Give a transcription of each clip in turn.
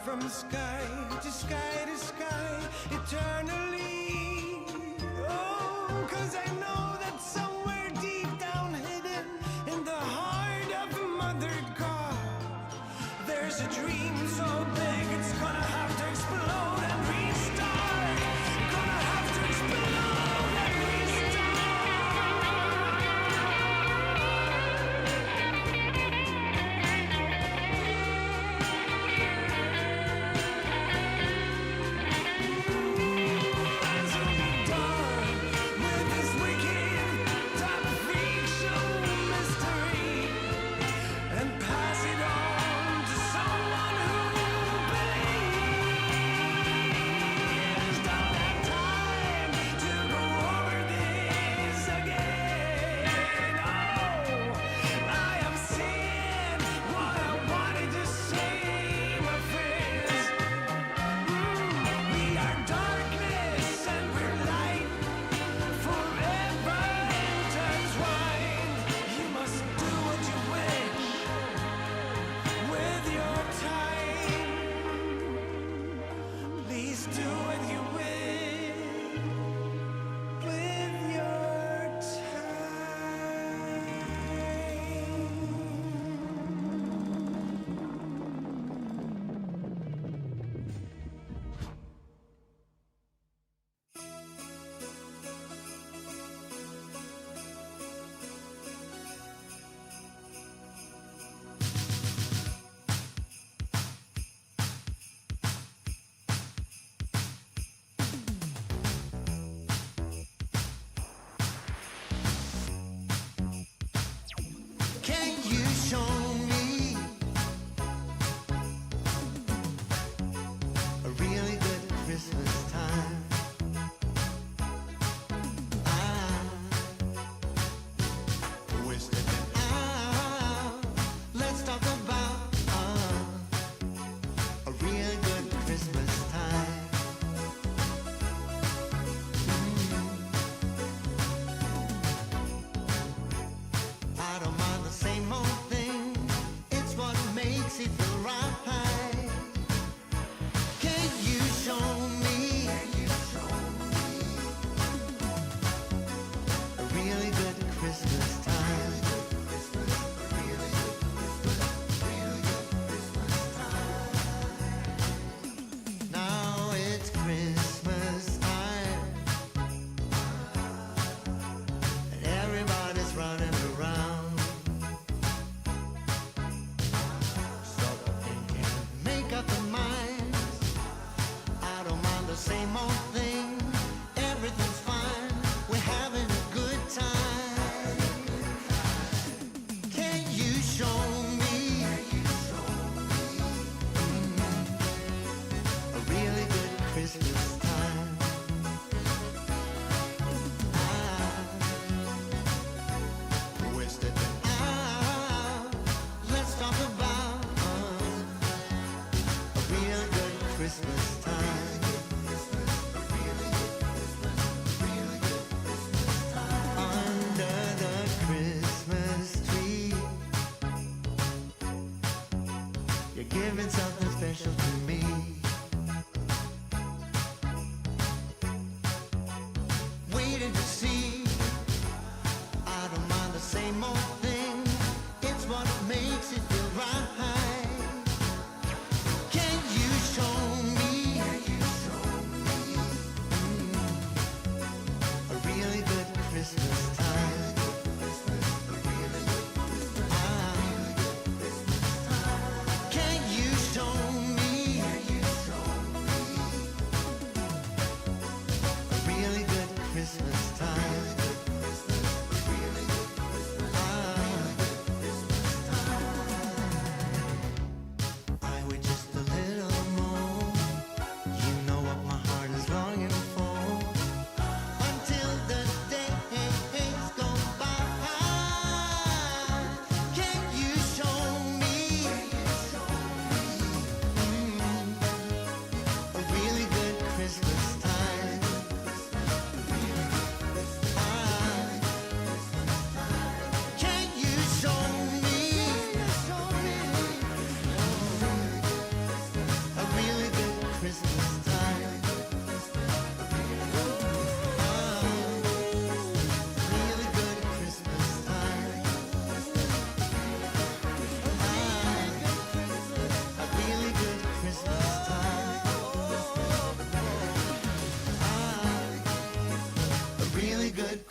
From sky to sky to sky, eternally. Oh, 'cause I know that somewhere deep down hidden in the heart of Mother God, there's a dream so big it's gonna have to explode and restart. Gonna have to explode and restart.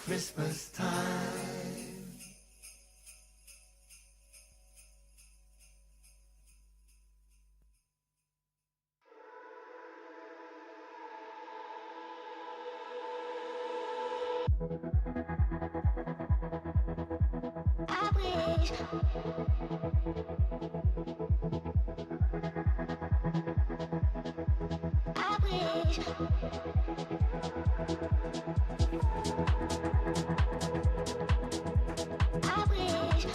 Christmas time. I wish. I wish. I wish.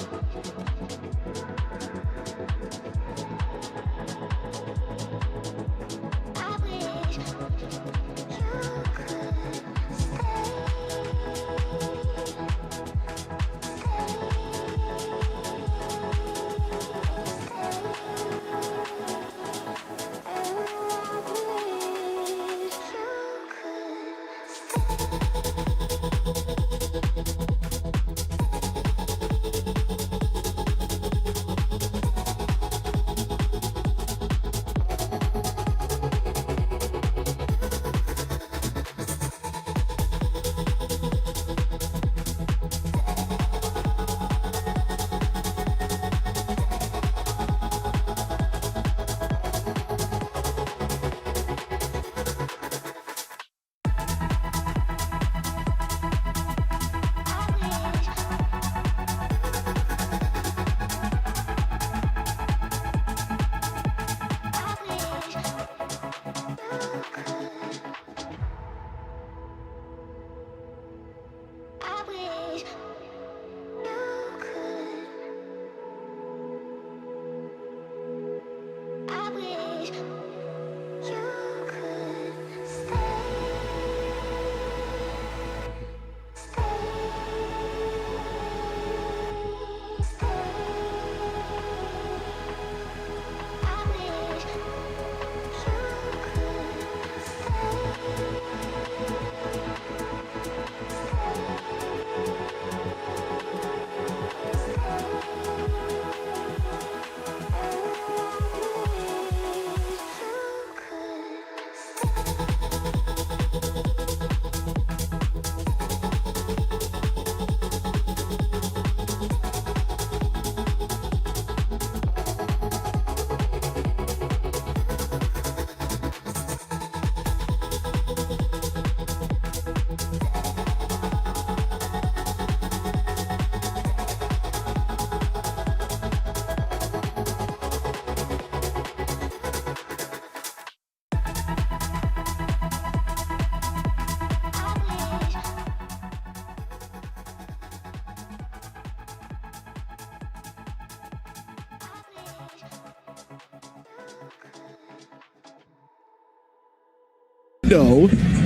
I wish you could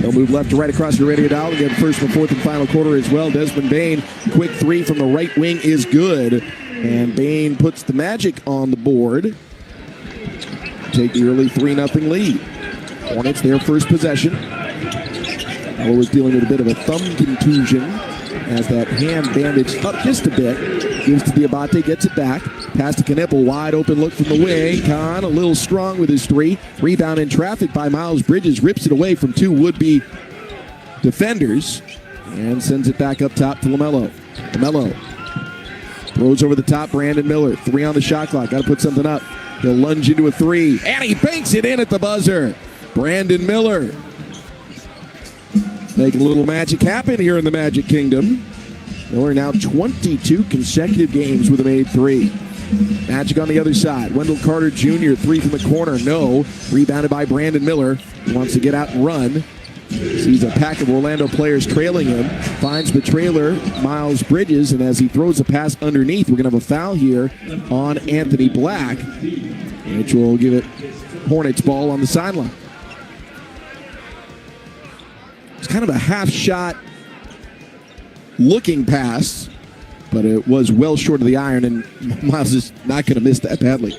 They'll move left to right across your radio dial. Again, first and fourth and final quarter as well. Desmond Bain, quick three from the right wing is good. And Bain puts the Magic on the board. Take the early 3-0 lead. Hornets, their first possession. Melo was dealing with a bit of a thumb contusion as that hand bandaged up just a bit. Gives to Diabate, gets it back. Pass to Knipple, wide open look from the wing. Kahn a little strong with his three. Rebound in traffic by Miles Bridges. Rips it away from two would-be defenders. And sends it back up top to LaMelo. LaMelo throws over the top, Brandon Miller. 3 on the shot clock. Got to put something up. He'll lunge into a 3. And he banks it in at the buzzer. Brandon Miller. Making a little magic happen here in the Magic Kingdom. Miller now 22 consecutive games with a made 3. Magic on the other side. Wendell Carter Jr. 3 from the corner. No. Rebounded by Brandon Miller. He wants to get out and run. Sees a pack of Orlando players trailing him. Finds the trailer, Miles Bridges, and as he throws a pass underneath, we're going to have a foul here on Anthony Black, which will give it Hornets ball on the sideline. It's kind of a half-shot looking pass, but it was well short of the iron, and Miles is not going to miss that badly.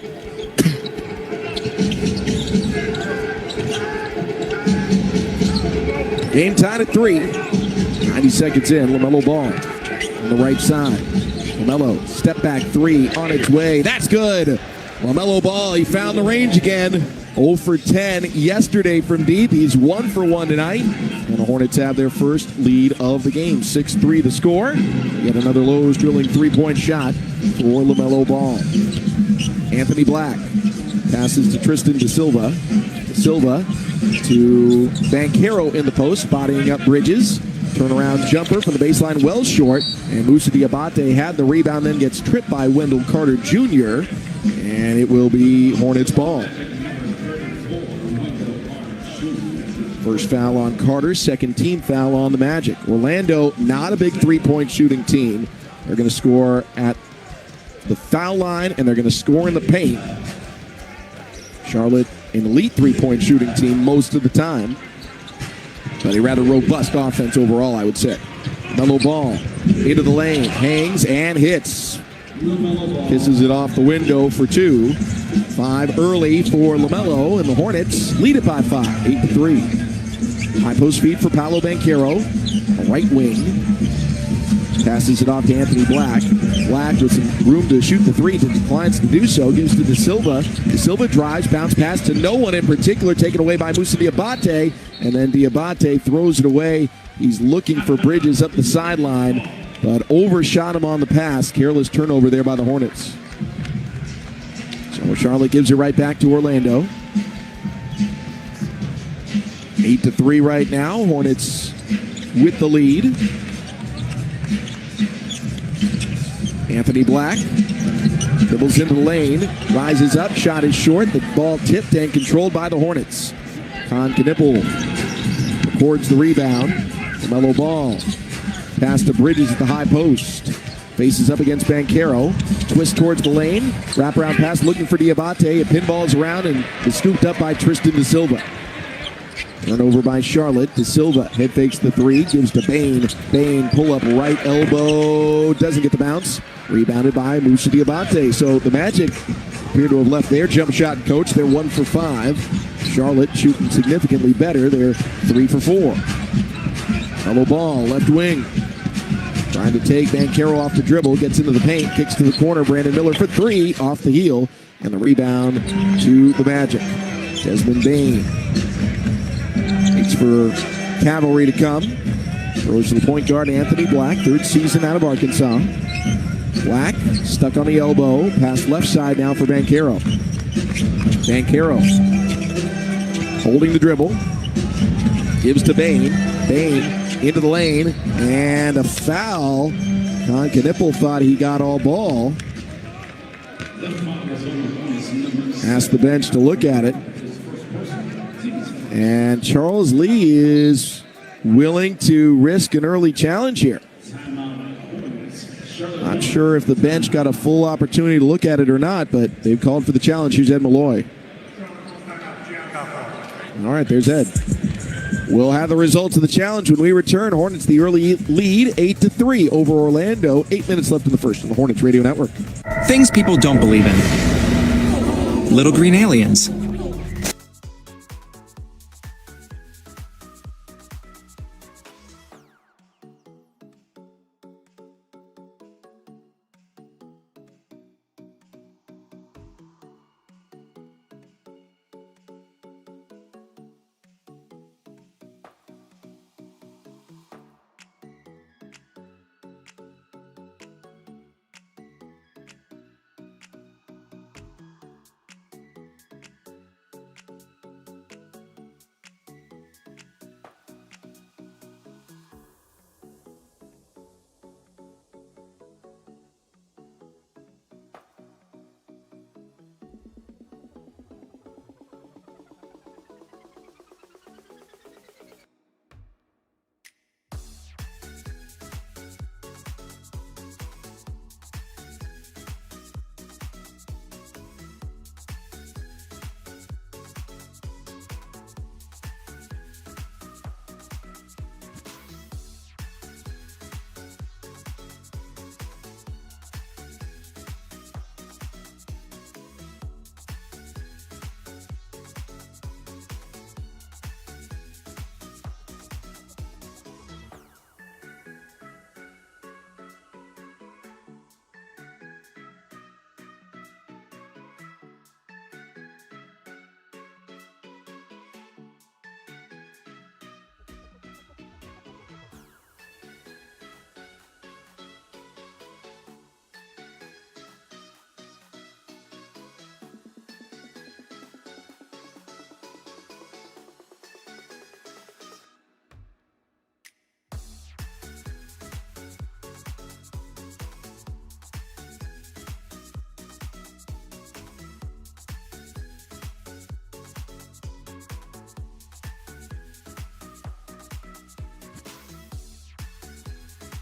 Game tied at 3. 90 seconds in. LaMelo Ball on the right side. LaMelo, step back 3 on its way. That's good. LaMelo Ball, he found the range again. 0 for 10 yesterday from deep. He's 1 for 1 tonight. And the Hornets have their first lead of the game. 6-3 the score. Yet another Lowe's drilling three-point shot for LaMelo Ball. Anthony Black passes to Tristan De Silva. De Silva to Banchero in the post, bodying up Bridges. Turnaround jumper from the baseline, well short. And Moussa Diabate had the rebound, then gets tripped by Wendell Carter Jr. And it will be Hornets ball. First foul on Carter, second team foul on the Magic. Orlando, not a big three-point shooting team. They're going to score at the foul line, and they're going to score in the paint. Charlotte, an elite three-point shooting team most of the time, but a rather robust offense overall, I would say. Melo Ball into the lane, hangs and hits. Kisses it off the window for two. 5 early for LaMelo, and the Hornets lead it by 5, 8-3. High post feed for Paolo Banchero, a right wing. Passes it off to Anthony Black. Black with some room to shoot the three, declines to do so. Gives to De Silva. De Silva drives, bounce pass to no one in particular, taken away by Moussa Diabate. And then Diabate throws it away. He's looking for Bridges up the sideline, but overshot him on the pass. Careless turnover there by the Hornets. So Charlotte gives it right back to Orlando. 8-3 right now. Hornets with the lead. Anthony Black dribbles into the lane, rises up, shot is short. The ball tipped and controlled by the Hornets. Con Knippel records the rebound. LaMelo Ball. Pass to Bridges at the high post. Faces up against Banchero. Twist towards the lane. Wraparound pass looking for Diabate. It pinballs around and is scooped up by Tristan De Silva. Turnover by Charlotte. De Silva head fakes the three. Gives to Bane. Bane pull up right elbow. Doesn't get the bounce. Rebounded by Moussa Diabate. So the Magic appear to have left their jump shot coach. They're 1 for 5. Charlotte shooting significantly better. They're 3 for 4. Melo Ball, left wing. Trying to take Banchero off the dribble. Gets into the paint. Kicks to the corner. Brandon Miller for 3. Off the heel. And the rebound to the Magic. Desmond Bane. Waits for cavalry to come. Throws to the point guard, Anthony Black. 3rd season out of Arkansas. Black stuck on the elbow. Pass left side now for Banchero. Banchero holding the dribble. Gives to Bane. Bane into the lane. And a foul. Con Knippel thought he got all ball. Asked the bench to look at it. And Charles Lee is willing to risk an early challenge here. Not sure if the bench got a full opportunity to look at it or not, but they've called for the challenge. Here's Ed Malloy. All right, there's Ed. We'll have the results of the challenge when we return. Hornets the early lead, 8-3 over Orlando. 8 minutes left in the first on the Hornets Radio Network. Things people don't believe in. Little green aliens.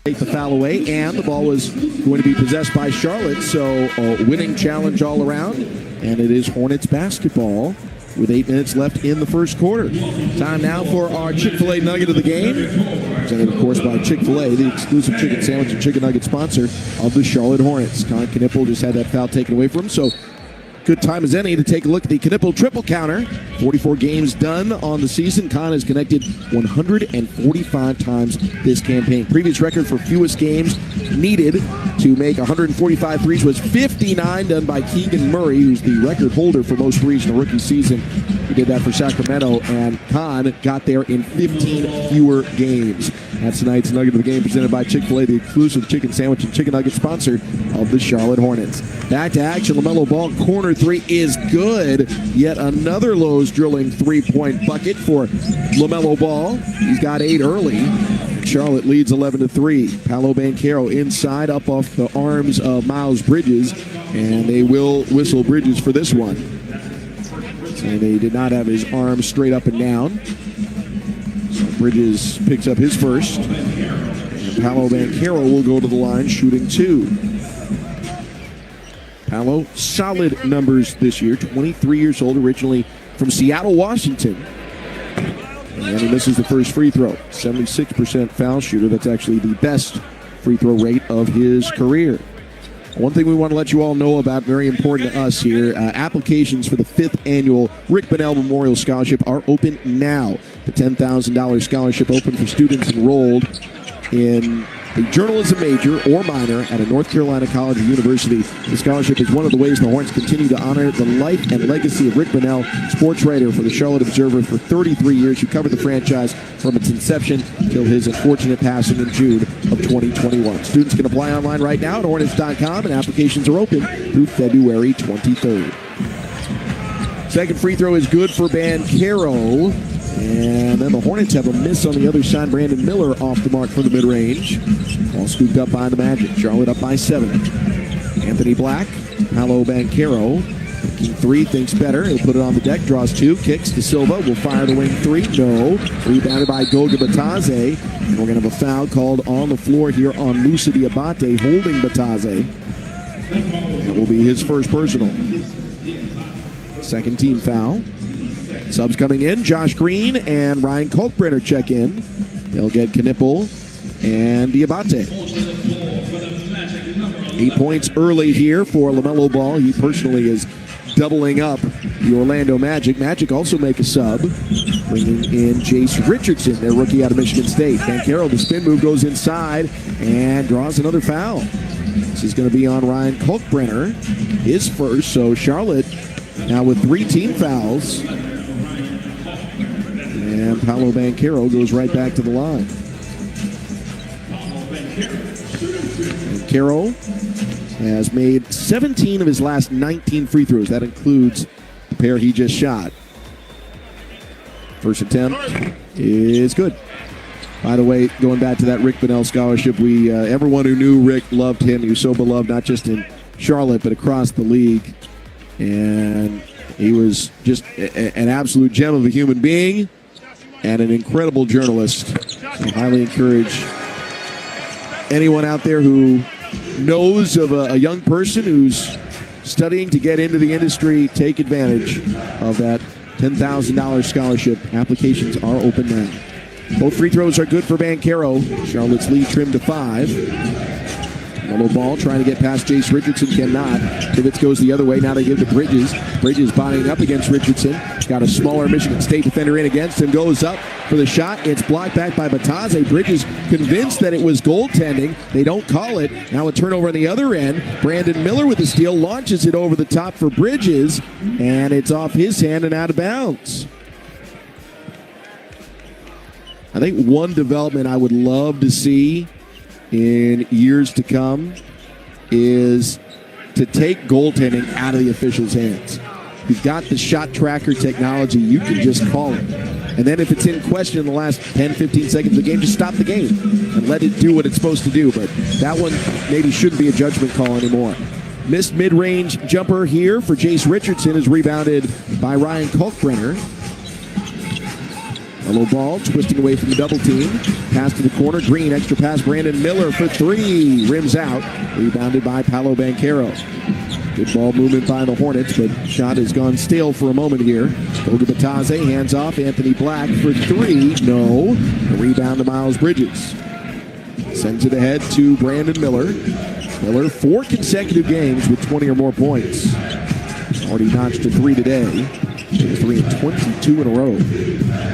take the foul away, and the ball was going to be possessed by Charlotte, so a winning challenge all around, and it is Hornets basketball with 8 minutes left in the first quarter. Time now for our Chick-fil-A Nugget of the game, presented, of course, by Chick-fil-A, the exclusive chicken sandwich and chicken nugget sponsor of the Charlotte Hornets. Con Knippel just had that foul taken away from him, so good time as any to take a look at the Knippel triple counter. 44 games done on the season. Con has connected 145 times this campaign. Previous record for fewest games needed to make 145 threes was 59, done by Keegan Murray, who's the record holder for most threes in a rookie season. He did that for Sacramento, and Con got there in 15 fewer games. That's tonight's Nugget of the Game, presented by Chick-fil-A, the exclusive chicken sandwich and chicken nugget sponsor of the Charlotte Hornets. Back to action. LaMelo Ball, corner three is good. Yet another Lowe's drilling three-point bucket for LaMelo Ball. He's got 8 early. Charlotte leads 11-3. Paolo Banchero inside, up off the arms of Miles Bridges, and they will whistle Bridges for this one. And they did not have his arms straight up and down. So Bridges picks up his first. And Paolo Banchero will go to the line shooting 2. Paolo, solid numbers this year. 23 years old, originally from Seattle, Washington. And he misses the first free throw. 76% foul shooter. That's actually the best free throw rate of his career. One thing we want to let you all know about, very important to us here, applications for the 5th annual Rick Bonnell Memorial Scholarship are open now. The $10,000 scholarship open for students enrolled in a journalism major or minor at a North Carolina college or university. The scholarship is one of the ways the Hornets continue to honor the life and legacy of Rick Bonnell, sports writer for the Charlotte Observer for 33 years, who covered the franchise from its inception till his unfortunate passing in June of 2021. Students can apply online right now at Hornets.com, and applications are open through February 23rd. Second free throw is good for Banchero. And then the Hornets have a miss on the other side. Brandon Miller off the mark from the mid-range. All scooped up by the Magic. Charlotte up by 7. Anthony Black, Paolo Banchero. Thinking 3, thinks better. He'll put it on the deck, draws 2, kicks to Silva. Will fire the wing 3. No. Rebounded by Goga Batadze. And we're going to have a foul called on the floor here on Moussa Diabate, holding Batadze. It will be his first personal. Second team foul. Subs coming in, Josh Green and Ryan Kalkbrenner check in. They'll get Knippel and Diabate. 8 points early here for LaMelo Ball. He personally is doubling up the Orlando Magic. Magic also make a sub, bringing in Jace Richardson, their rookie out of Michigan State. Banchero, the spin move, goes inside and draws another foul. This is going to be on Ryan Kalkbrenner, his first. So Charlotte now with 3 team fouls. And Paolo Banchero goes right back to the line. Banchero has made 17 of his last 19 free throws. That includes the pair he just shot. First attempt is good. By the way, going back to that Rick Bonnell scholarship, everyone who knew Rick loved him. He was so beloved, not just in Charlotte, but across the league. And he was just an absolute gem of a human being and an incredible journalist. I highly encourage anyone out there who knows of a young person who's studying to get into the industry, take advantage of that $10,000 scholarship. Applications are open now. Both free throws are good for Banchero. Charlotte's lead trimmed to 5. LaMelo Ball trying to get past Jace Richardson, cannot. Pivots goes the other way. Now they give to Bridges. Bridges bodying up against Richardson. Got a smaller Michigan State defender in against him. Goes up for the shot. It's blocked back by Batadze. Bridges convinced that it was goaltending. They don't call it. Now a turnover on the other end. Brandon Miller with the steal. Launches it over the top for Bridges. And it's off his hand and out of bounds. I think one development I would love to see in years to come is to take goaltending out of the officials' hands. You've got the shot tracker technology. You can just call it. And then if it's in question in the last 10, 15 seconds of the game, just stop the game and let it do what it's supposed to do. But that one maybe shouldn't be a judgment call anymore. Missed mid-range jumper here for Jace Richardson is rebounded by Ryan Kalkbrenner. Mello ball, twisting away from the double team. Pass to the corner. Green, extra pass. Brandon Miller for three. Rims out. Rebounded by Paolo Banchero. Good ball movement by the Hornets, but shot has gone stale for a moment here. Goga Batadze, hands off. Anthony Black for three. No. A rebound to Miles Bridges. Sends it ahead to Brandon Miller. Miller, 4 consecutive games with 20 or more points. Already notched a three today. 3 and 22 in a row.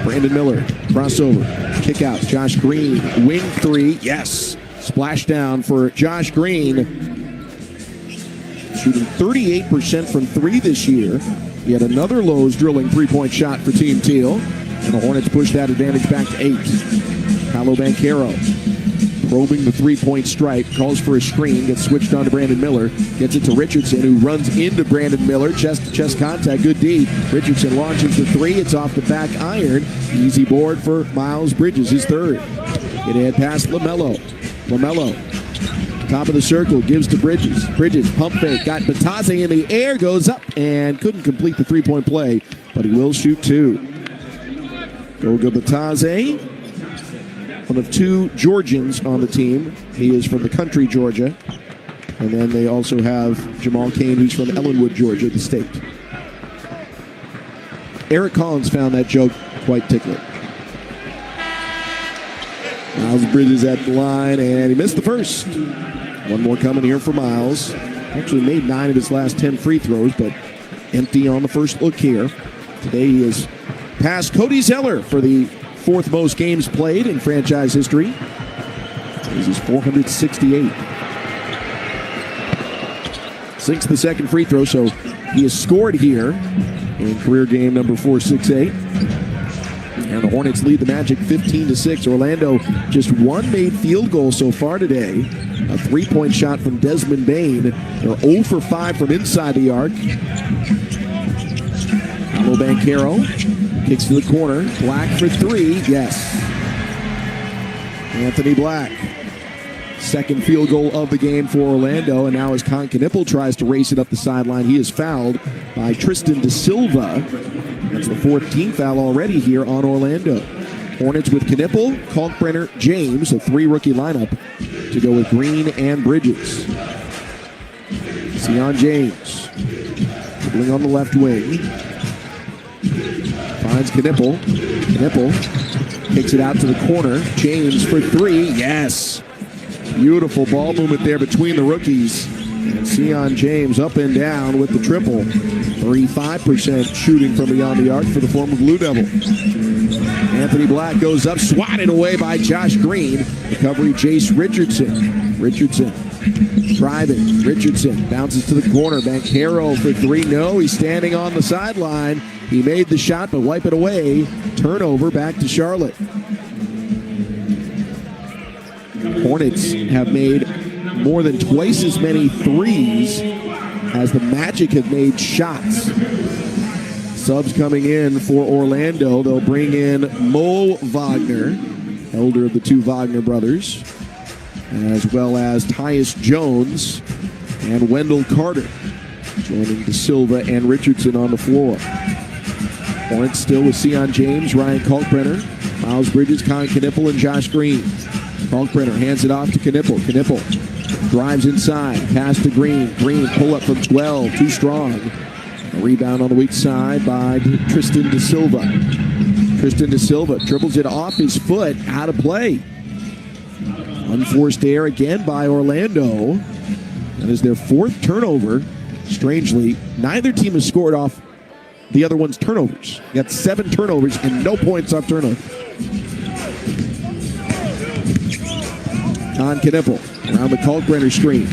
Brandon Miller, crossover, kick out. Josh Green, wing three. Yes. Splash down for Josh Green. Shooting 38% from three this year. Yet another Lowe's drilling three-point shot for Team Teal. And the Hornets push that advantage back to 8. Paolo Banchero probing the three-point stripe, calls for a screen, gets switched on to Brandon Miller, gets it to Richardson, who runs into Brandon Miller, chest-to-chest contact, good D. Richardson launches the three, it's off the back iron. Easy board for Miles Bridges, his third. It had past LaMelo. LaMelo, top of the circle, gives to Bridges. Bridges, pump fake, got Batadze in the air, goes up, and couldn't complete the three-point play, but he will shoot two. Goga Batadze, one of 2 Georgians on the team. He is from the country, Georgia. And then they also have Jamal Cain, who's from Ellenwood, Georgia, the state. Eric Collins found that joke quite tickling. Miles Bridges at the line, and he missed the first. One more coming here for Miles. Actually made 9 of his last 10 free throws, but empty on the first look here. Today he has passed Cody Zeller for the 4th most games played in franchise history. This is 468. Sinks the second free throw, so he has scored here in career game number 468. And the Hornets lead the Magic 15-6. Orlando just 1 made field goal so far today. A 3-point shot from Desmond Bain. They're 0 for 5 from inside the arc. Paolo Banchero kicks to the corner. Black for 3. Yes. Anthony Black. Second field goal of the game for Orlando. And now as Con Knipple tries to race it up the sideline, he is fouled by Tristan Da Silva. That's the 4th team foul already here on Orlando. Hornets with Knipple, Kalkbrenner, James, a 3-rookie lineup to go with Green and Bridges. Sion James dribbling on the left wing. Finds Knipple. Knipple takes it out to the corner. James for 3. Yes. Beautiful ball movement there between the rookies. And Sion James up and down with the triple. 35% shooting from beyond the arc for the former Blue Devil. Anthony Black goes up, swatted away by Josh Green. Recovery, Jace Richardson. Richardson driving. Richardson bounces to the corner. Banchero for 3. No, he's standing on the sideline. He made the shot, but wipe it away. Turnover back to Charlotte. Hornets have made more than twice as many threes as the Magic have made shots. Subs coming in for Orlando. They'll bring in Mo Wagner, elder of the 2 Wagner brothers, as well as Tyus Jones and Wendell Carter, joining Da Silva and Richardson on the floor. Hornets still with Sion James, Ryan Kalkbrenner, Miles Bridges, Con Knipple, and Josh Green. Kalkbrenner hands it off to Knipple. Knipple drives inside, pass to Green. Green pull up from 12, too strong. A rebound on the weak side by Tristan Da Silva. Tristan Da Silva dribbles it off his foot, out of play. Unforced error again by Orlando. That is their 4th turnover. Strangely, neither team has scored off the other one's turnovers. Got 7 turnovers and no points off turnover. On Knipple, around the Kalkbrenner screen.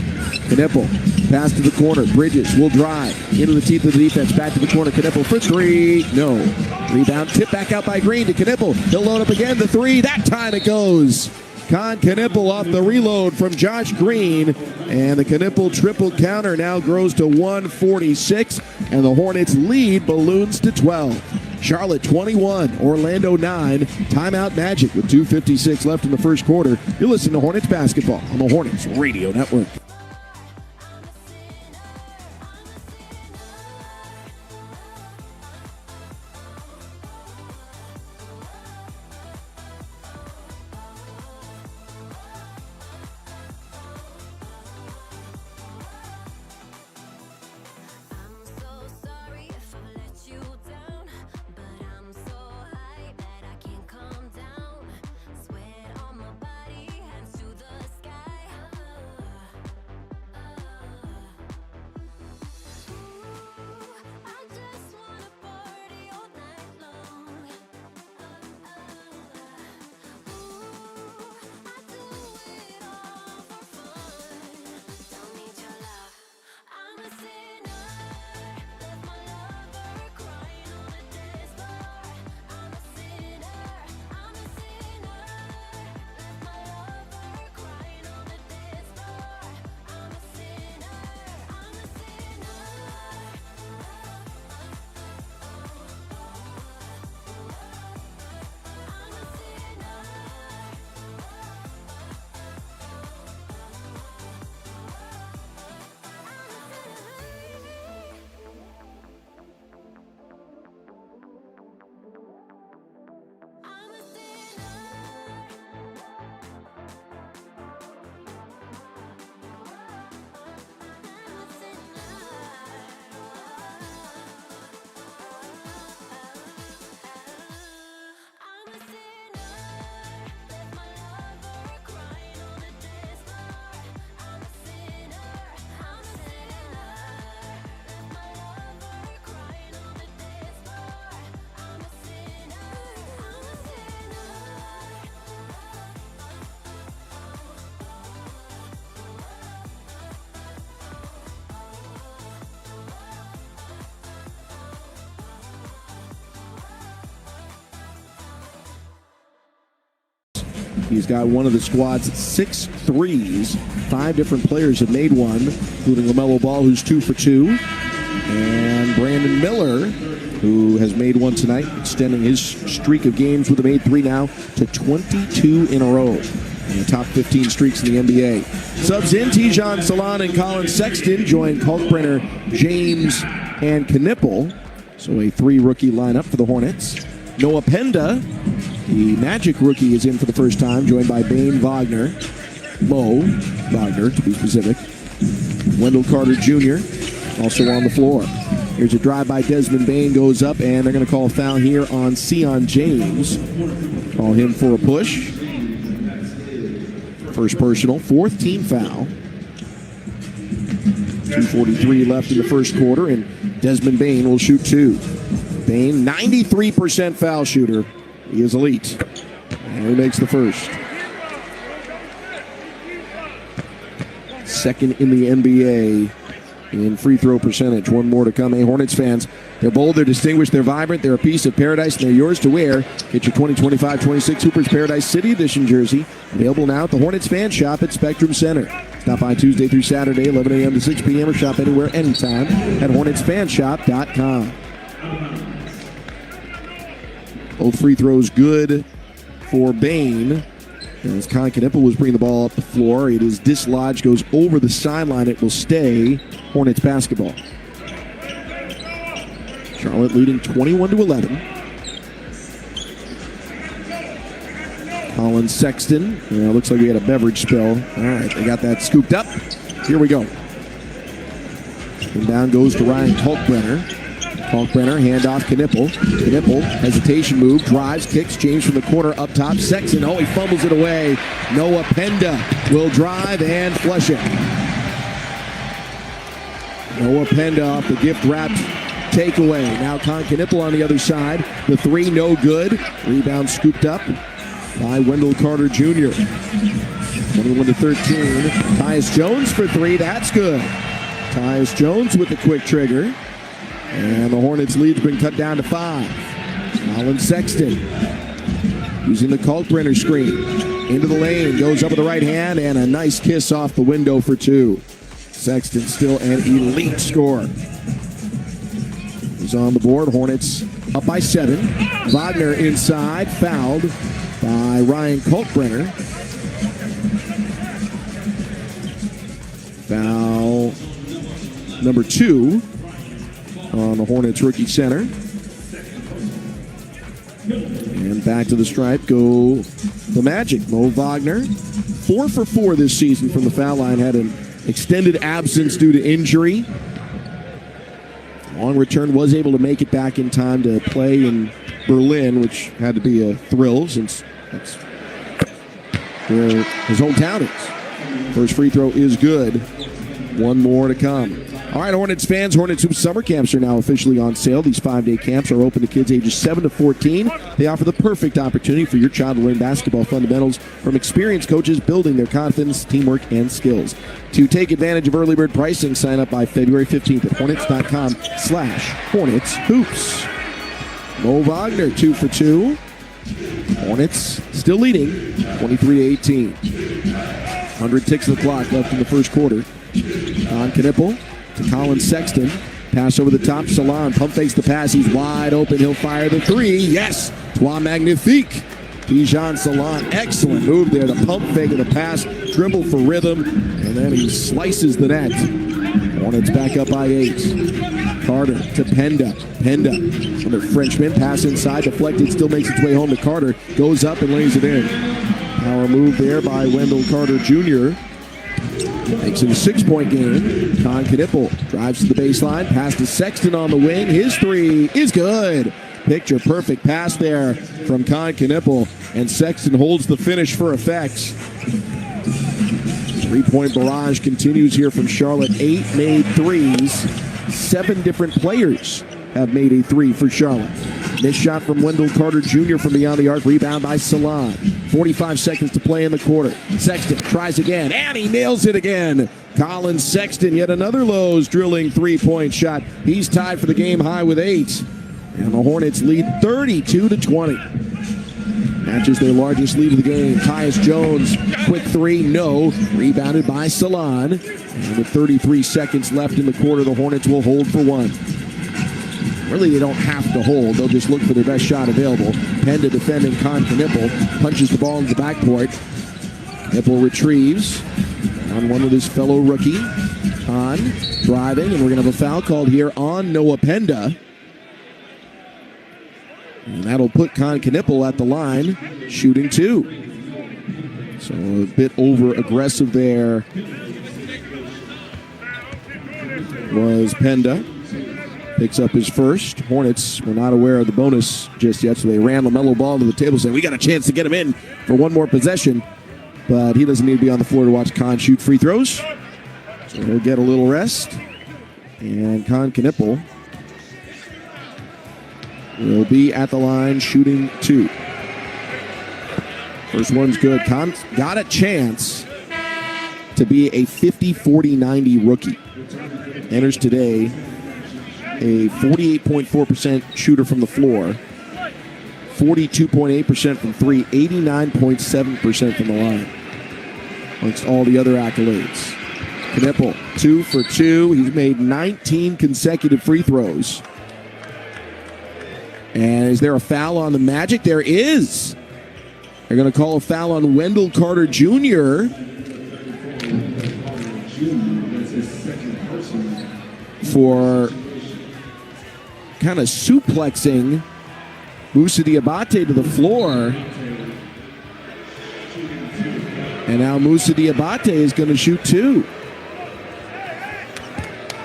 Knipple, pass to the corner. Bridges will drive into the teeth of the defense. Back to the corner. Knipple for 3. No. Rebound, tip back out by Green to Knipple. He'll load up again. The 3. That time it goes. Con Knipple off the reload from Josh Green. And the Knipple triple counter now grows to 146. And the Hornets lead balloons to 12. Charlotte 21, Orlando 9. Timeout Magic with 2:56 left in the first quarter. You're listening to Hornets basketball on the Hornets Radio Network. He's got one of the squad's 6 threes. 5 different players have made one, including LaMelo Ball, who's 2 for 2. And Brandon Miller, who has made one tonight, extending his streak of games with a made 3 now to 22 in a row. And the top 15 streaks in the NBA. Subs in Tijan Salan and Colin Sexton join Kalkbrenner, James, and Knipple. So a 3 rookie lineup for the Hornets. Noah Penda, the Magic rookie, is in for the first time, joined by Bane Wagner. Mo Wagner, to be specific. Wendell Carter Jr. also on the floor. Here's a drive by Desmond Bane, goes up, and they're going to call a foul here on Sion James. Call him for a push. First personal, 4th team foul. 2:43 left in the first quarter, and Desmond Bane will shoot 2. Bane, 93% foul shooter. He is elite. And he makes the first. Second in the NBA in free throw percentage. One more to come. Hey, Hornets fans, they're bold, they're distinguished, they're vibrant, they're a piece of paradise, and they're yours to wear. Get your 2025-26 Hoopers Paradise City Edition jersey. Available now at the Hornets Fan Shop at Spectrum Center. Stop by Tuesday through Saturday, 11 a.m. to 6 p.m. or shop anywhere, anytime at HornetsFanshop.com. Both free throws good for Bane. As Con Knipple was bringing the ball up the floor, it is dislodged, goes over the sideline. It will stay Hornets basketball. Charlotte leading 21-11. Colin Sexton. Looks like we had a beverage spill. All right, they got that scooped up. Here we go. And down goes to Ryan Kalkbrenner. Kalkbrenner, handoff Knipple. Knipple, hesitation move, drives, kicks, James from the corner up top. Sexton, he fumbles it away. Noah Penda will drive and flush it. Noah Penda off the gift-wrapped takeaway. Now Con Knipple on the other side. The 3, no good. Rebound scooped up by Wendell Carter Jr. 21-13. Tyus Jones for 3. That's good. Tyus Jones with the quick trigger. And the Hornets' lead's been cut down to 5. Colin Sexton using the Kalkbrenner screen. Into the lane, goes up with the right hand, and a nice kiss off the window for 2. Sexton still an elite scorer. He's on the board. Hornets up by 7. Wagner inside, fouled by Ryan Kalkbrenner. Foul number 2 on the Hornets rookie center. And back to the stripe go the Magic. Mo Wagner, 4 for 4 this season from the foul line. Had an extended absence due to injury. Long return, was able to make it back in time to play in Berlin, which had to be a thrill since that's where his hometown is. First free throw is good. One more to come. All right, Hornets fans, Hornets Hoops summer camps are now officially on sale. These 5-day camps are open to kids ages 7 to 14. They offer the perfect opportunity for your child to learn basketball fundamentals from experienced coaches, building their confidence, teamwork, and skills. To take advantage of early bird pricing, sign up by February 15th at Hornets.com/HornetsHoops. Mo Wagner, 2 for 2. Hornets still leading, 23-18. 100 ticks of the clock left in the first quarter. On Knipple to Colin Sexton. Pass over the top. Salan pump fakes the pass. He's wide open. He'll fire the 3. Yes! Trois magnifique. Tijan Salan. Excellent move there. The pump fake of the pass. Dribble for rhythm. And then he slices the net. Hornets back up by 8. Carter to Penda. Penda, another Frenchman. Pass inside. Deflected. Still makes its way home to Carter. Goes up and lays it in. Power move there by Wendell Carter Jr. Makes it a 6-point game. Con Knipple drives to the baseline. Pass to Sexton on the wing. His 3 is good. Picture perfect pass there from Con Knipple. And Sexton holds the finish for effect. 3-point barrage continues here from Charlotte. 8 made 3s. 7 different players have made a 3 for Charlotte. This shot from Wendell Carter Jr. from beyond the arc. Rebound by Salan. 45 seconds to play in the quarter. Sexton tries again, and he nails it again. Colin Sexton, yet another Lowe's drilling 3-point shot. He's tied for the game high with 8. And the Hornets lead 32-20. Matches their largest lead of the game. Tyus Jones, quick three, no. Rebounded by Salon. And with 33 seconds left in the quarter, the Hornets will hold for one. Really, they don't have to hold. They'll just look for their best shot available. Penda defending Con Knipple. Punches the ball into the backcourt. Knipple retrieves on one with his fellow rookie. Con driving, and we're going to have a foul called here on Noah Penda. And that'll put Con Knipple at the line, shooting two. So a bit over-aggressive there was Penda. Picks up his first. Hornets were not aware of the bonus just yet, so they ran LaMelo Ball to the table saying, we got a chance to get him in for one more possession. But he doesn't need to be on the floor to watch Con shoot free throws. So he'll get a little rest. And Con Knipple will be at the line shooting two. First one's good. Con got a chance to be a 50-40-90 rookie. Enters today a 48.4% shooter from the floor, 42.8% from three, 89.7% from the line, amongst all the other accolades. Knipple, 2 for 2. He's made 19 consecutive free throws. And is there a foul on the Magic? There is. They're going to call a foul on Wendell Carter Jr. for kind of suplexing Moussa Diabate to the floor. And now Moussa Diabate is going to shoot two.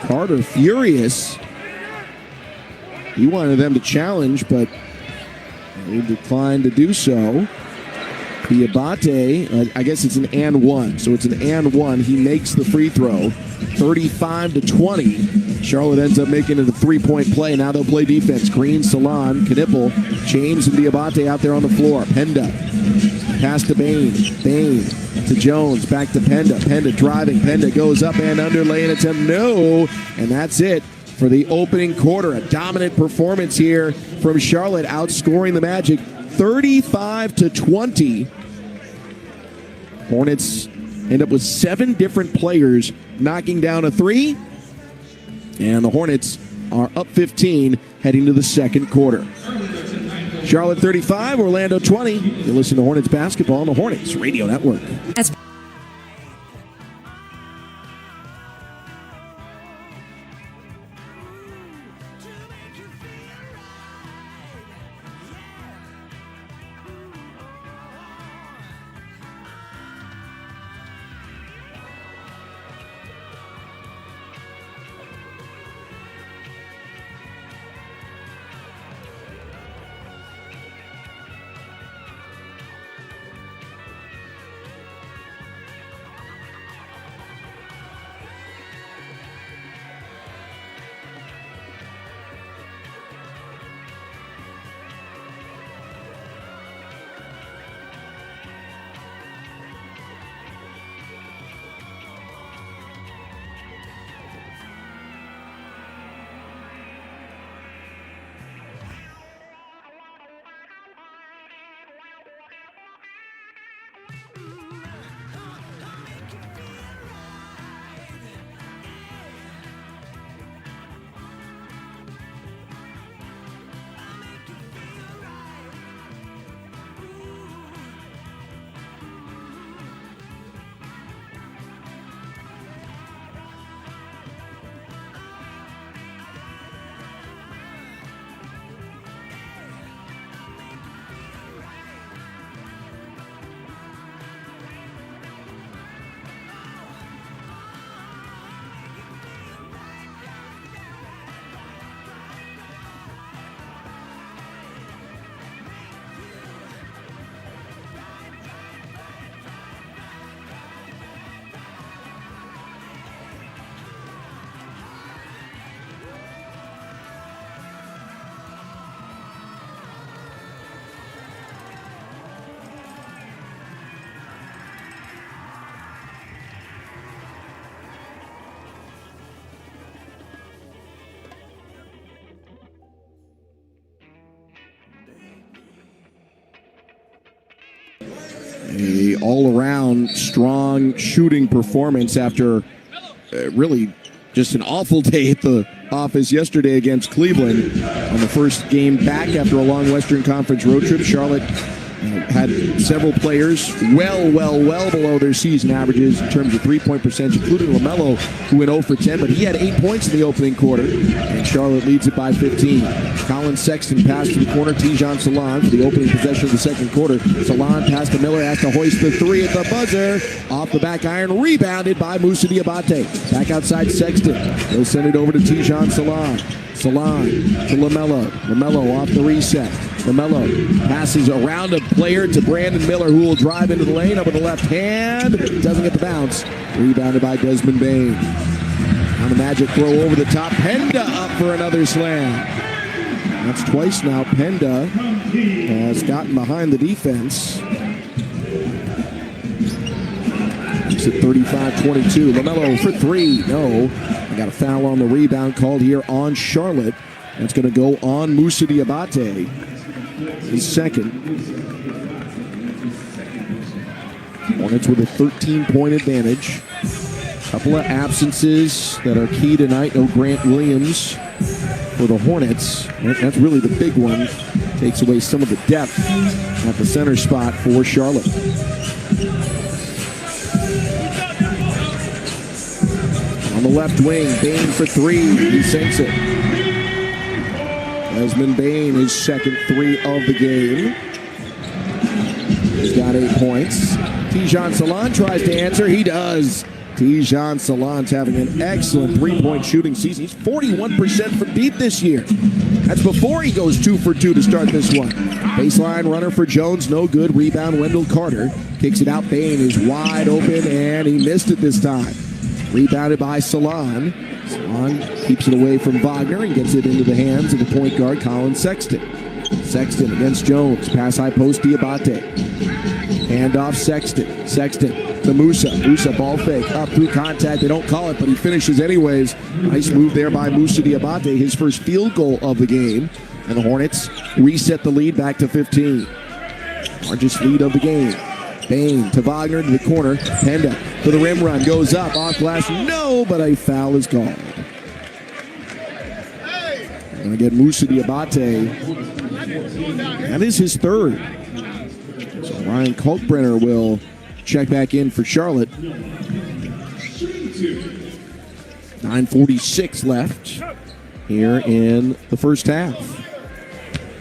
Carter furious. He wanted them to challenge, but they declined to do so. Diabate, I guess it's an and one. So it's an and one. He makes the free throw. 35-20. Charlotte ends up making it a three-point play. Now they'll play defense. Green, Salon, Knipple, James, and Diabate out there on the floor. Penda. Pass to Bain. Bain to Jones. Back to Penda. Penda driving. Penda goes up and under. Lay-in attempt. No. And that's it for the opening quarter. A dominant performance here from Charlotte, outscoring the Magic 35-20. Hornets end up with 7 different players knocking down a three. And the Hornets are up 15 heading to the second quarter. Charlotte 35, Orlando 20. You listen to Hornets basketball on the Hornets Radio Network. A all-around strong shooting performance after really just an awful day at the office yesterday against Cleveland. On the first game back after a long Western Conference road trip, Charlotte had several players well below their season averages in terms of three-point percentage, including LaMelo, who went 0 for 10, but he had 8 points in the opening quarter, and Charlotte leads it by 15. Colin Sexton passed to the corner, Tijan Salon for the opening possession of the second quarter. Salon passed to Miller, has to hoist the three at the buzzer. Off the back iron, rebounded by Moussa Diabate. Back outside Sexton. He'll send it over to Tijan Salon. Salon to LaMelo. LaMelo off the reset. LaMelo passes around a player to Brandon Miller, who will drive into the lane up with the left hand. Doesn't get the bounce. Rebounded by Desmond Bain. On the Magic throw over the top. Penda up for another slam. That's twice now. Penda has gotten behind the defense. It's at 35-22. LaMelo for three. No. Got a foul on the rebound called here on Charlotte. That's going to go on Moussa Diabate. His second. Hornets with a 13-point advantage. Couple of absences that are key tonight. No Grant Williams for the Hornets. That's really the big one. Takes away some of the depth at the center spot for Charlotte. On the left wing, Bain for three. He sinks it. Desmond Bain, his second three of the game. He's got 8 points. Tijan Salon tries to answer. He does. Tijan Salon's having an excellent three-point shooting season. He's 41% from deep this year. That's before he goes 2 for 2 to start this one. Baseline runner for Jones, no good. Rebound, Wendell Carter. Kicks it out. Bain is wide open, and he missed it this time. Rebounded by Salon. Salon keeps it away from Wagner and gets it into the hands of the point guard, Colin Sexton. Sexton against Jones. Pass high post, Diabate. Handoff, Sexton. Sexton to Moussa. Moussa ball fake. Up through contact. They don't call it, but he finishes anyways. Nice move there by Moussa Diabate. His first field goal of the game. And the Hornets reset the lead back to 15. Largest lead of the game. Bain to Wagner to the corner. Penda for the rim run. Goes up. Off glass. No, but a foul is called. Going to get Moussa Diabate. That is his third. So Ryan Kalkbrenner will check back in for Charlotte. 9:46 left here in the first half.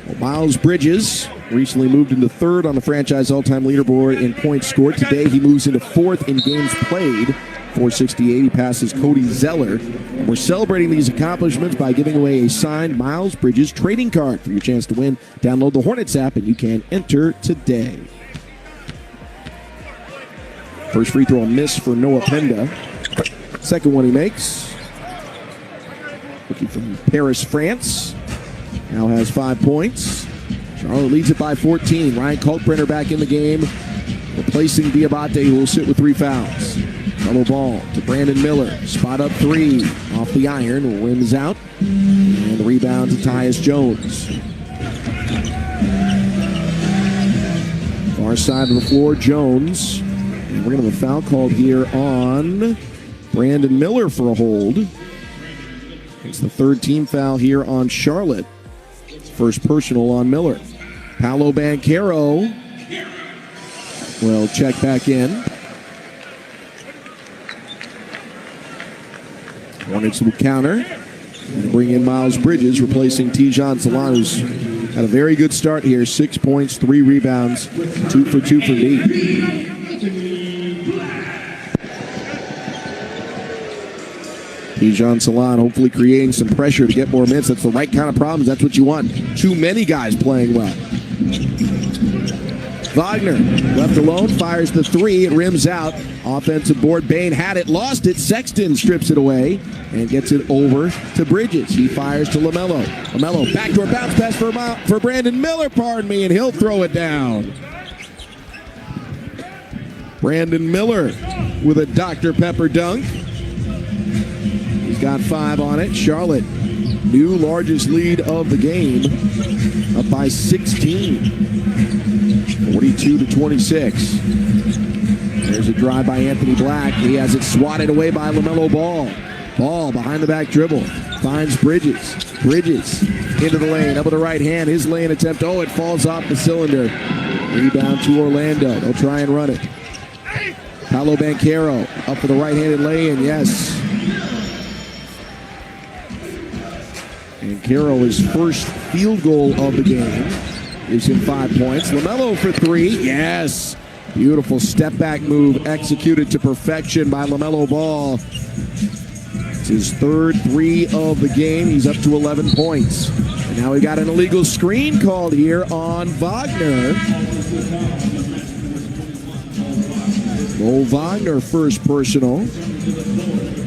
Well, Miles Bridges recently moved into third on the franchise all-time leaderboard in points scored. Today he moves into fourth in games played. 468. He passes Cody Zeller. And we're celebrating these accomplishments by giving away a signed Miles Bridges trading card for your chance to win. Download the Hornets app and you can enter today. First free throw miss for Noah Penda. Second one he makes. Rookie from Paris, France. Now has 5 points. Charlotte leads it by 14. Ryan Kalkbrenner back in the game, replacing Diabate, who will sit with 3 fouls. Double ball to Brandon Miller. Spot up three. Off the iron. Rims out. And the rebound to Tyus Jones. Far side of the floor, Jones. And we're going to have a foul called here on Brandon Miller for a hold. It's the third team foul here on Charlotte. First personal on Miller. Paolo Banchero will check back in. Hornets will counter and bring in Miles Bridges, replacing Tijan Salon, who's had a very good start here. 6 points, 3 rebounds, 2 for 2 from deep. Tijan Salon hopefully creating some pressure to get more minutes. That's the right kind of problems. That's what you want. Too many guys playing well. Wagner, left alone, fires the three. It rims out. Offensive board. Bain had it, lost it. Sexton strips it away and gets it over to Bridges. He fires to LaMelo. LaMelo, backdoor bounce pass for Brandon Miller, pardon me, and he'll throw it down. Brandon Miller with a Dr. Pepper dunk. He's got 5 on it. Charlotte, new largest lead of the game, up by 16. 42-26. There's a drive by Anthony Black. He has it swatted away by LaMelo Ball. Ball behind the back dribble. Finds Bridges. Bridges into the lane. Up with the right hand. His lane attempt. Oh, it falls off the cylinder. Rebound to Orlando. They'll try and run it. Paolo Banchero up for the right-handed lay-in. Yes. Banchero's first field goal of the game gives him 5 points. LaMelo for 3. Yes. Beautiful step-back move executed to perfection by LaMelo Ball. It's his third 3 of the game. He's up to 11 points. And now we got an illegal screen called here on Wagner. Mo Wagner first personal.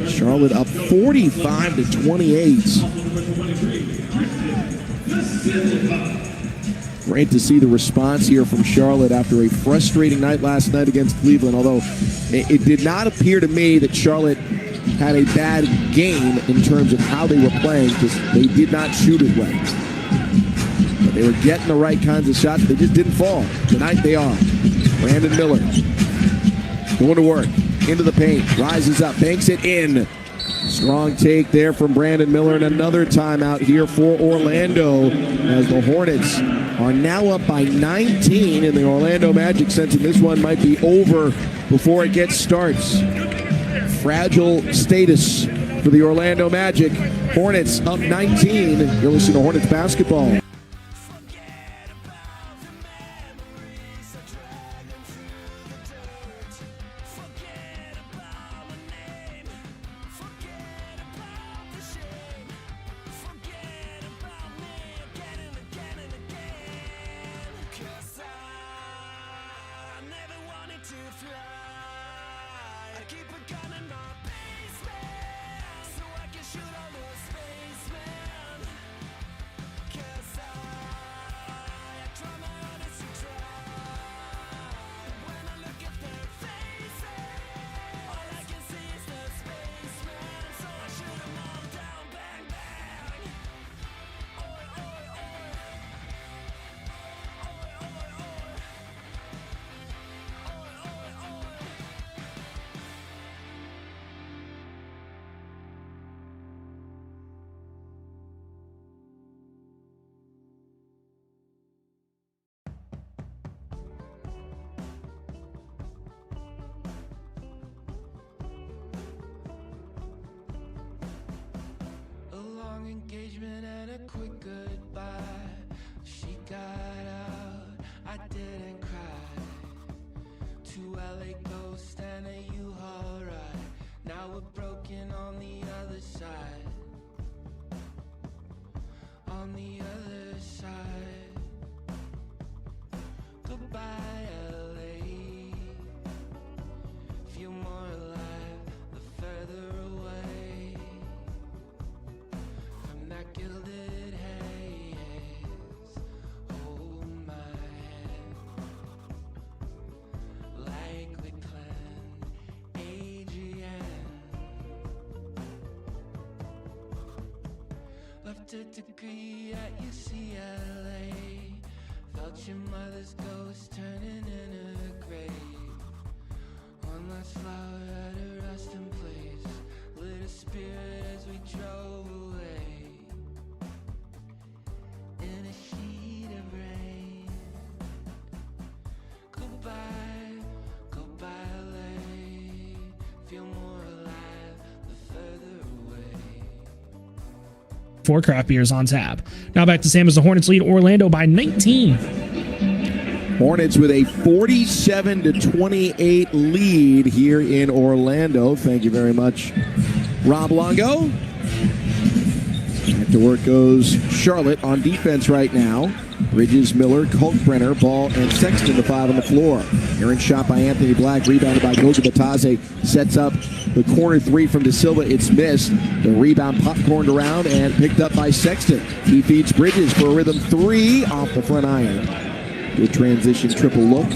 Charlotte up 45-28. Great to see the response here from Charlotte after a frustrating night last night against Cleveland, although it did not appear to me that Charlotte had a bad game in terms of how they were playing, because they did not shoot it well. But they were getting the right kinds of shots. They just didn't fall. Tonight they are. Brandon Miller going to work. Into the paint. Rises up. Banks it in. Strong take there from Brandon Miller, and another timeout here for Orlando as the Hornets are now up by 19, and the Orlando Magic sensing this one might be over before it gets starts. Fragile status for the Orlando Magic. Hornets up 19. You're listening to Hornets basketball. Engagement and a quick goodbye. She got out, I didn't cry. 2 LA ghosts and a U-Haul ride. Now we're broken on the other side. On the other side. Goodbye LA. Feel more alive the further away. That gilded haze, hold my hand, like we planned, Adrian. Left a degree at UCLA, felt your mother's ghost turning in her grave. One last flower at her resting place, lit a spirit as we drove away. In a sheet of rain. Goodbye, goodbye LA. Feel more alive the further away. 4 craft beers on tap. Now back to Sam as the Hornets lead Orlando by 19. Hornets with a 47-28 lead here in Orlando. Thank you very much, Rob Longo. Back to work goes Charlotte on defense right now. Bridges, Miller, Kalkbrenner, Ball, and Sexton, the 5 on the floor. Errant shot by Anthony Black, rebounded by Goga Batase. Sets up the corner 3 from De Silva. It's missed. The rebound popcorned around and picked up by Sexton. He feeds Bridges for a rhythm 3 off the front iron. Good transition triple look.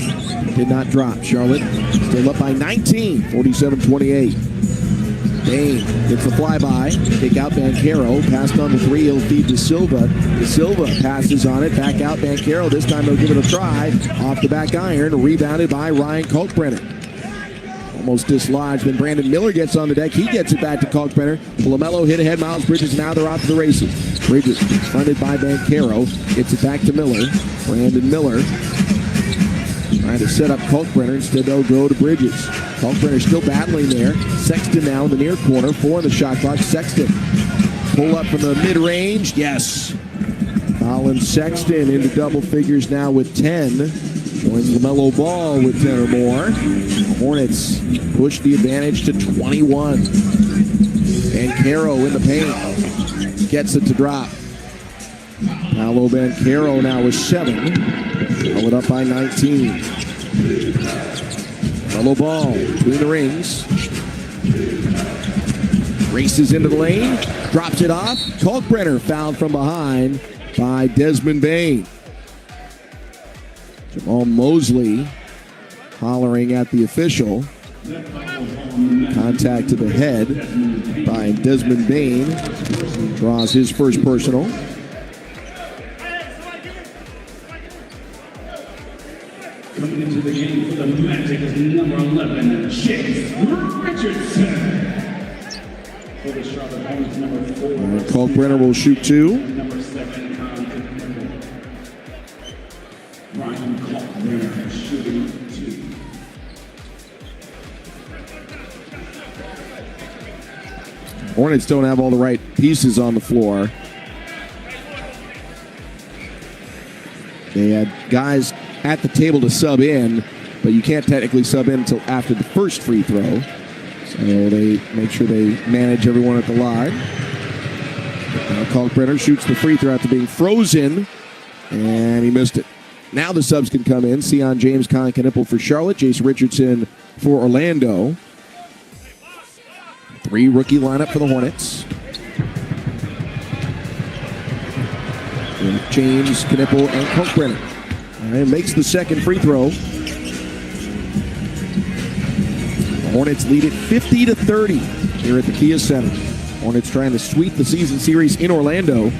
Did not drop. Charlotte still up by 19, 47-28. Bain gets the flyby. Take out Banchero. Passed on the three. He'll feed to Silva. De Silva passes on it. Back out Banchero. This time they'll give it a try. Off the back iron. Rebounded by Ryan Kalkbrenner. Almost dislodged. Then Brandon Miller gets on the deck. He gets it back to Kalkbrenner. LaMelo hit ahead. Miles Bridges. Now they're off to the races. Bridges fronted by Banchero. Gets it back to Miller. Brandon Miller trying to set up Kalkbrenner. Instead, they'll go to Bridges. Kalkbrenner still battling there. Sexton now in the near corner. 4 in the shot clock. Sexton. Pull up from the mid-range. Yes. Colin Sexton into double figures now with 10. Joins LaMelo Ball with 10 or more. Hornets push the advantage to 21. Banchero in the paint. Gets it to drop. Paolo Banchero now with 7. Followed up by 19. LaMelo Ball between the rings. Races into the lane. Drops it off. Kalkbrenner fouled from behind by Desmond Bain. Jamal Mosley hollering at the official. Contact to the head by Desmond Bain. Draws his first personal. Coming into the game for the Magic is number 11, Chase Richardson. For the Charlotte Hornets, number 4. Kalkbrenner will shoot 2. Number 7, Ryan Kalkbrenner shooting 2. Hornets don't have all the right pieces on the floor. They had guys at the table to sub in, but you can't technically sub in until after the first free throw. So they make sure they manage everyone at the line. Kalkbrenner shoots the free throw after being frozen, and he missed it. Now the subs can come in. Sion James, Colin Knipple for Charlotte, Jason Richardson for Orlando. 3 rookie lineup for the Hornets. And James, Knipple, and Kalkbrenner. And makes the second free throw. The Hornets lead it 50-30 here at the Kia Center. Hornets trying to sweep the season series in Orlando.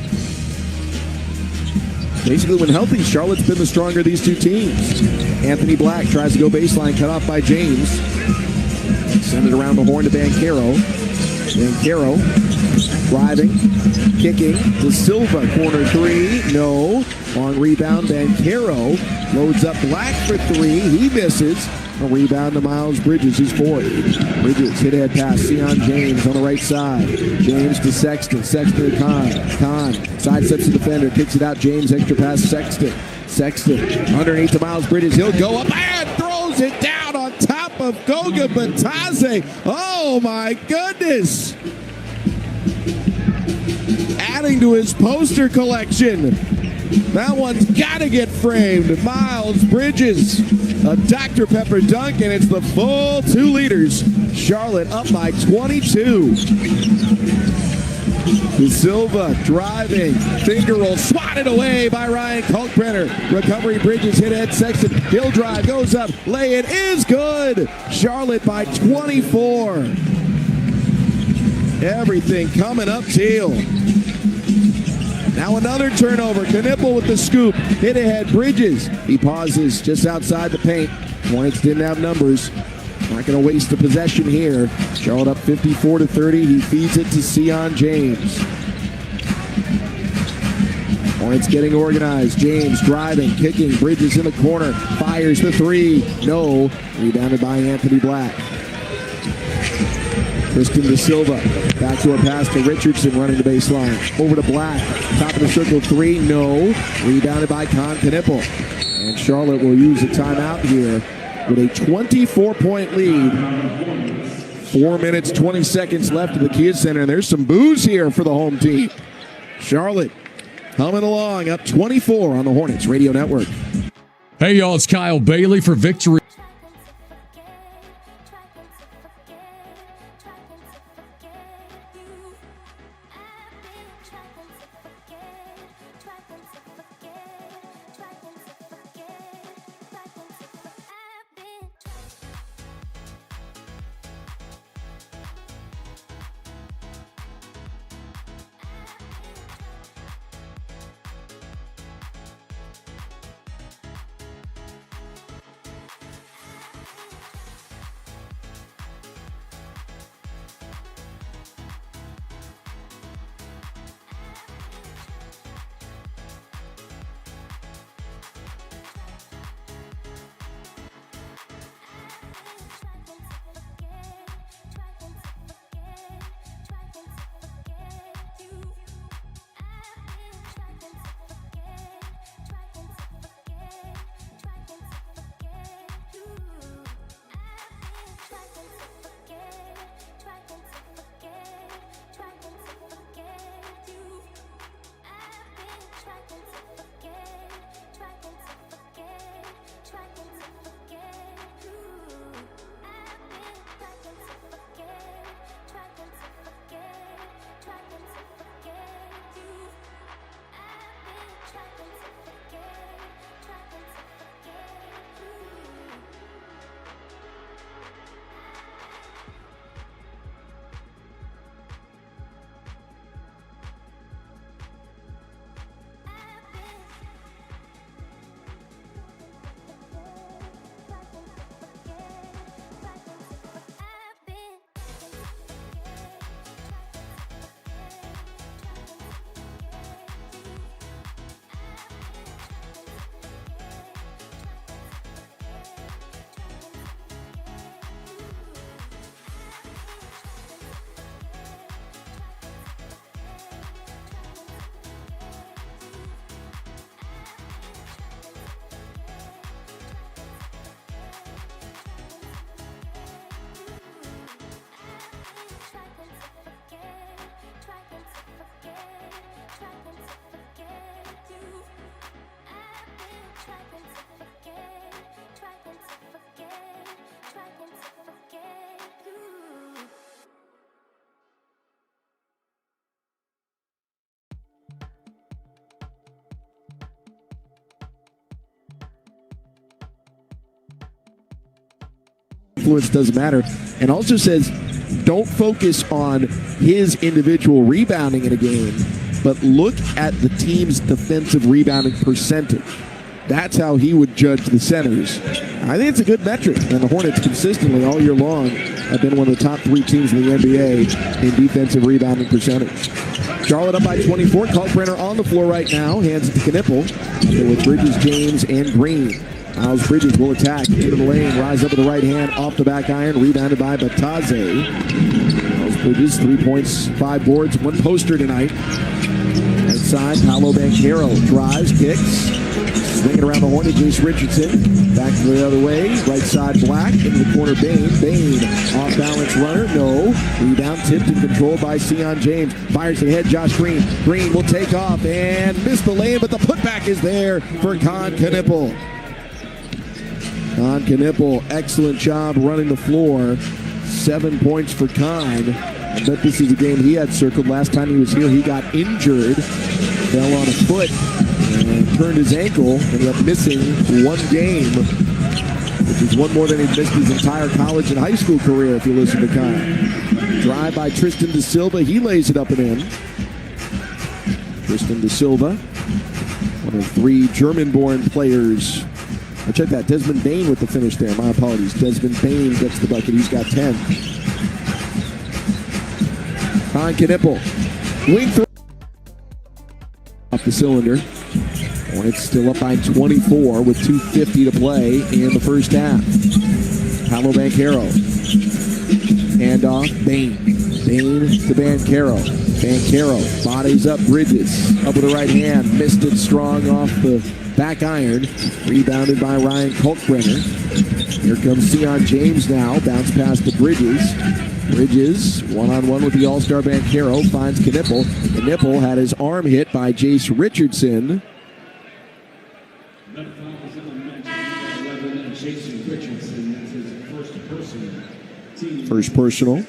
Basically, when healthy, Charlotte's been the stronger of these two teams. Anthony Black tries to go baseline, cut off by James. Send it around the horn to Banchero. Banchero driving, kicking to Silva. Corner 3, no. Long rebound, Banchero loads up Black for 3. He misses. A rebound to Miles Bridges, who's 4th. Bridges hit ahead pass. Sion James on the right side. James to Sexton. Sexton to Kahn. Kahn sidesteps the defender, kicks it out. James extra pass Sexton. Sexton underneath to Miles Bridges. He'll go up and throws it down on top of Goga Batase. Oh my goodness! Adding to his poster collection. That one's got to get framed. Miles Bridges, a Dr. Pepper dunk, and it's the full 2 liters. Charlotte up by 22. De Silva driving, finger roll, swatted away by Ryan Kalkbrenner. Recovery, Bridges hit head Sexton. He'll drive, goes up, lay it is good. Charlotte by 24. Everything coming up Teal. Now another turnover. Knipple with the scoop. Hit ahead. Bridges. He pauses just outside the paint. Hornets didn't have numbers. Not going to waste the possession here. Charlotte up 54-30. He feeds it to Sion James. Hornets getting organized. James driving, kicking. Bridges in the corner. Fires the 3. No. Rebounded by Anthony Black. Kristen De Silva, back to a pass to Richardson, running the baseline. Over to Black, top of the circle 3, no. Rebounded by Con Knipple. And Charlotte will use a timeout here with a 24-point lead. 4 minutes, 20 seconds left of the Kia Center, and there's some boos here for the home team. Charlotte humming along, up 24 on the Hornets Radio Network. Hey, y'all, it's Kyle Bailey for Victory. influence doesn't matter. And also says, don't focus on his individual rebounding in a game, but look at the team's defensive rebounding percentage. That's how he would judge the centers. I think it's a good metric, and the Hornets consistently all year long have been one of the top 3 teams in the NBA in defensive rebounding percentage. Charlotte up by 24. Kalkbrenner on the floor right now. Hands it to Knippel. There with Bridges, James, and Green. Miles Bridges will attack into the lane. Rise up with the right hand. Off the back iron. Rebounded by Bataze. Miles Bridges, 3 points, 5 boards, 1 poster tonight. Right side, Paolo Banchero drives, kicks. Swinging around the Hornet, Jace Richardson. Back to the other way. Right side, Black. Into the corner, Bain. Bain, off-balance runner. No. Rebound tipped and controlled by Sion James. Fires ahead, Josh Green. Green will take off and miss the lane, but the putback is there for Con Knippel. Con Knippel, excellent job running the floor. 7 points for Con. I bet this is a game he had circled. Last time he was here, he got injured. Fell on a foot and turned his ankle. Ended up missing 1 game, which is 1 more than he missed his entire college and high school career if you listen to Con. Drive by Tristan Da Silva. He lays it up and in. Tristan Da Silva, one of 3 German-born players. Check that. Desmond Bain with the finish there. My apologies. Desmond Bain gets the bucket. He's got 10. Con Knippel. Wing throw. Off the cylinder. Hornets still up by 24 with 2:50 to play in the first half. Paolo Banchero. Handoff. Bain. Bain to Banchero. Banchero bodies up Bridges. Up with the right hand. Missed it strong off the back iron. Rebounded by Ryan Kalkbrenner. Here comes Sion James now. Bounce pass to Bridges. Bridges, one-on-one with the All-Star Banchero, finds Knippel. Knippel had his arm hit by Jace Richardson. First personal.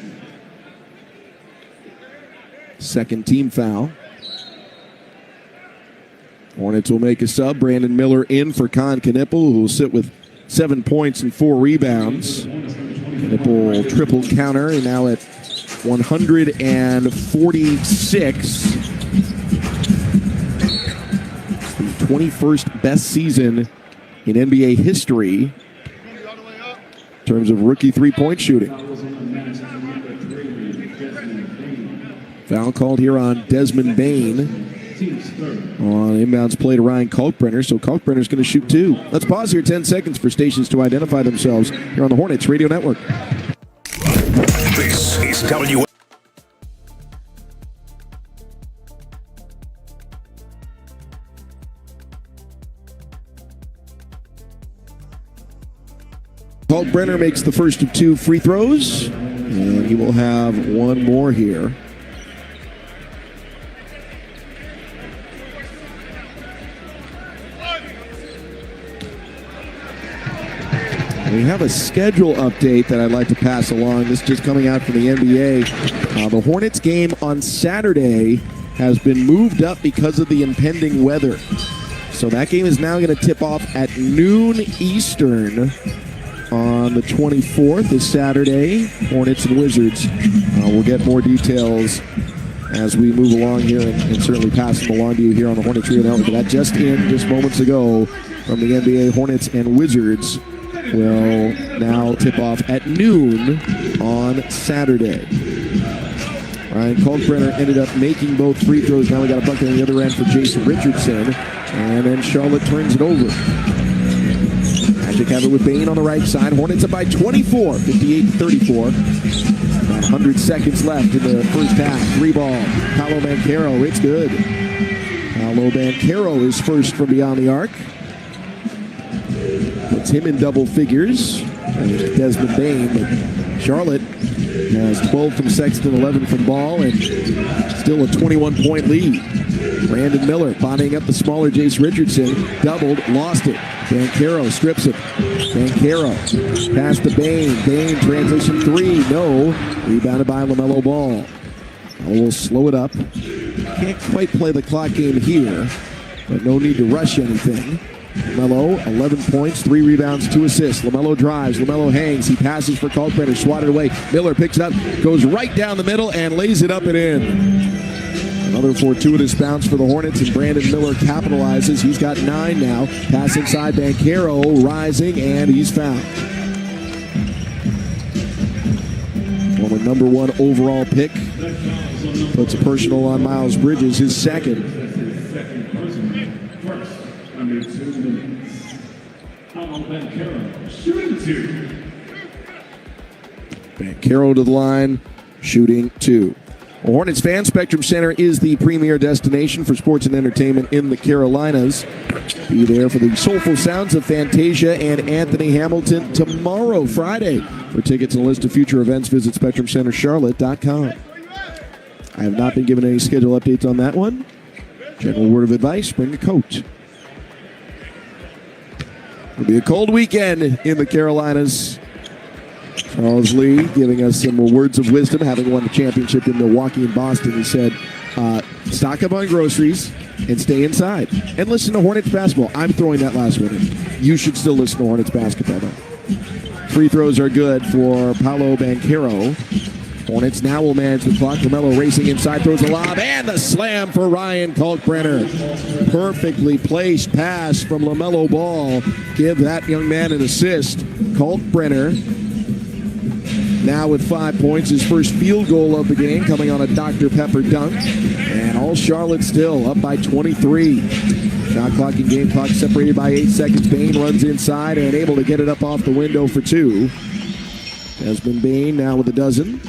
Second team foul. Hornets will make a sub. Brandon Miller in for Con Knippel, who will sit with 7 points and 4 rebounds. Knippel triple counter, and now at 146. It's the 21st best season in NBA history in terms of rookie three-point shooting. Foul called here on Desmond Bain on inbounds play to Ryan Kalkbrenner, so Kalkbrenner's going to shoot 2. Let's pause here 10 seconds for stations to identify themselves here on the Hornets Radio Network. This is W. Kalkbrenner makes the first of 2 free throws, and he will have 1 more here. We have a schedule update that I'd like to pass along. This is just coming out from the NBA. The Hornets game on Saturday has been moved up because of the impending weather. So that game is now going to tip off at noon Eastern on the 24th, this Saturday. Hornets and Wizards. We'll get more details as we move along here and certainly pass them along to you here on the Hornets Radio Network. But that just moments ago from the NBA. Hornets and Wizards will now tip off at noon on Saturday. Ryan Kalkbrenner ended up making both free throws. Now we got a bucket on the other end for Jason Richardson. And then Charlotte turns it over. Magic have it with Bain on the right side. Hornets up by 24, 58-34. 100 seconds left in the first half. 3-ball. Paolo Banchero, it's good. Paolo Banchero is first from beyond the arc. Puts him in double figures. Desmond Bain, but Charlotte has 12 from Sexton, 11 from Ball, and still a 21-point lead. Brandon Miller bodying up the smaller Jace Richardson. Doubled, lost it. Banchero strips it. Banchero pass to Bain. Bain transition 3. No. Rebounded by LaMelo Ball. We'll slow it up. Can't quite play the clock game here, but no need to rush anything. LaMelo, 11 points, 3 rebounds, 2 assists. LaMelo drives, LaMelo hangs, he passes for Kalkbrenner, swatted away. Miller picks it up, goes right down the middle, and lays it up and in. Another fortuitous bounce for the Hornets, and Brandon Miller capitalizes. He's got 9 now. Pass inside, Banchero rising, and he's fouled. Former number 1 overall pick puts a personal on Miles Bridges, his second. Under 2 minutes. Banchero shooting 2. Banchero to the line, shooting 2. Hornets fan, Spectrum Center is the premier destination for sports and entertainment in the Carolinas. Be there for the soulful sounds of Fantasia and Anthony Hamilton tomorrow, Friday. For tickets and a list of future events, visit SpectrumCenterCharlotte.com. I have not been given any schedule updates on that one. General word of advice, bring a coat. It'll be a cold weekend in the Carolinas. Charles Lee giving us some more words of wisdom, having won the championship in Milwaukee and Boston. He said, stock up on groceries and stay inside. And listen to Hornets basketball. I'm throwing that last one in. You should still listen to Hornets basketball, though. Free throws are good for Paolo Banchero. Hornets now will manage the clock. LaMelo racing inside, throws a lob, and the slam for Ryan Kalkbrenner. Perfectly placed pass from LaMelo Ball. Give that young man an assist. Kalkbrenner now with 5 points, his first field goal of the game, coming on a Dr. Pepper dunk. And all Charlotte still up by 23. Shot clock and game clock separated by 8 seconds. Bane runs inside and able to get it up off the window for 2. Desmond Bane now with a dozen.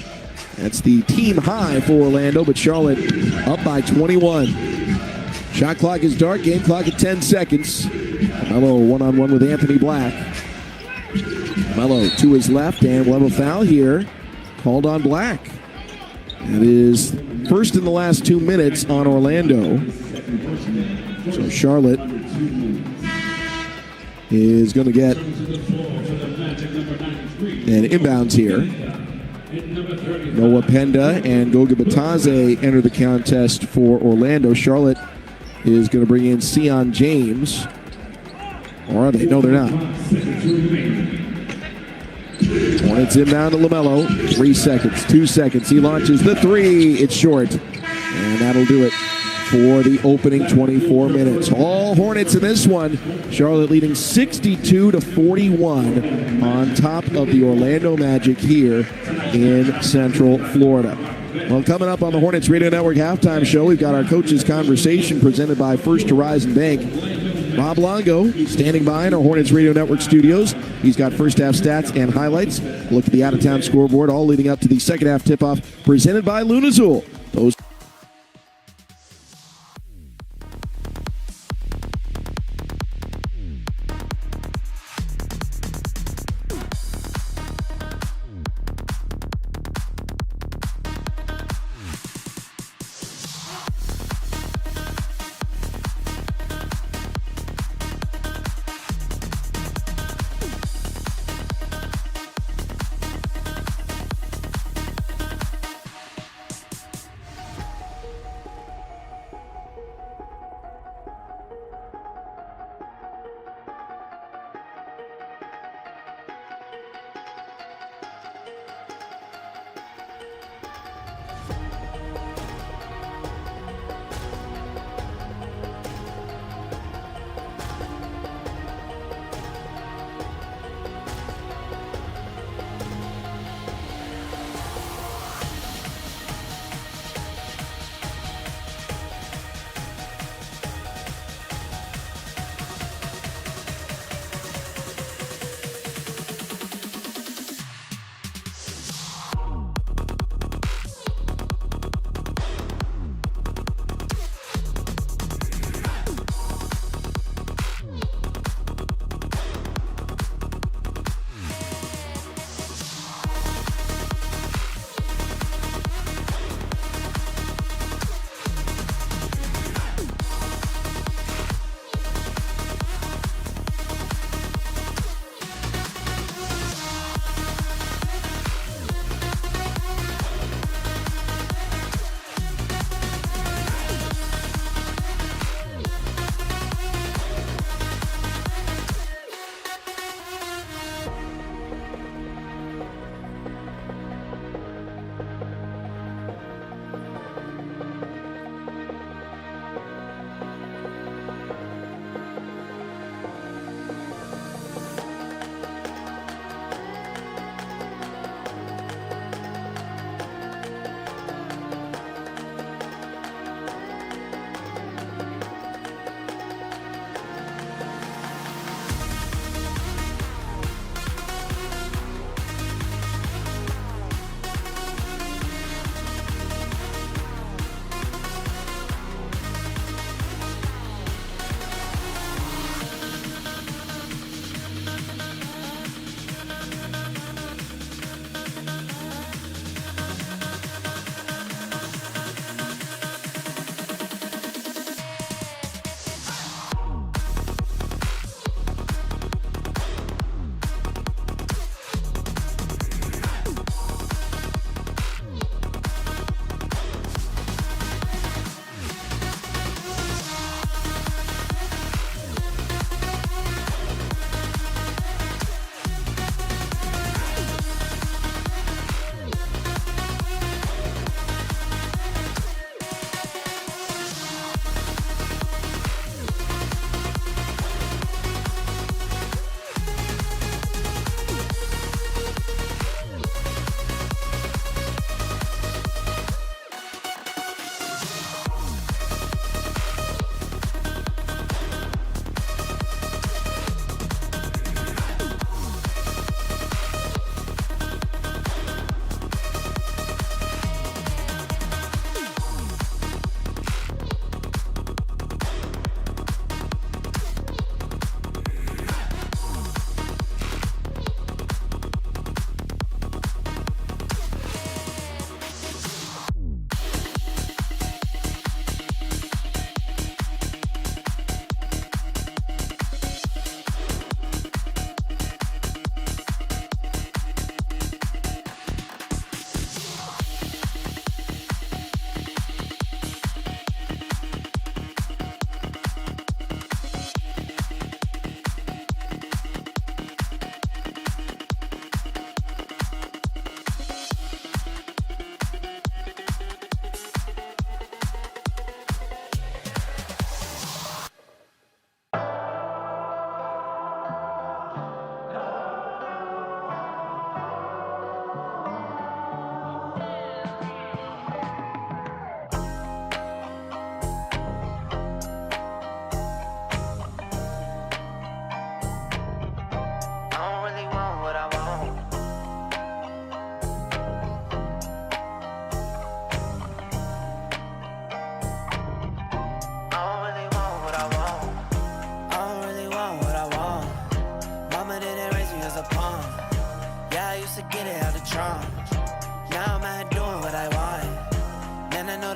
That's the team high for Orlando, but Charlotte up by 21. Shot clock is dark, game clock at 10 seconds. Melo one-on-one with Anthony Black. Melo to his left, and we'll have a foul here called on Black. That is first in the last 2 minutes on Orlando. So Charlotte is going to get an inbounds here. Noah Penda and Goga Batadze enter the contest for Orlando. Charlotte is going to bring in Sion James. Or are they? No, they're not. Hornets inbound to LaMelo. 3 seconds, 2 seconds. He launches the 3. It's short. And that'll do it for the opening 24 minutes. All Hornets in this one. Charlotte leading 62-41 on top of the Orlando Magic here in Central Florida. Well, coming up on the Hornets Radio Network halftime show, we've got our coaches' conversation presented by First Horizon Bank. Rob Longo standing by in our Hornets Radio Network studios. He's got first half stats and highlights. Look at the out-of-town scoreboard, all leading up to the second half tip-off presented by Lunazul. Those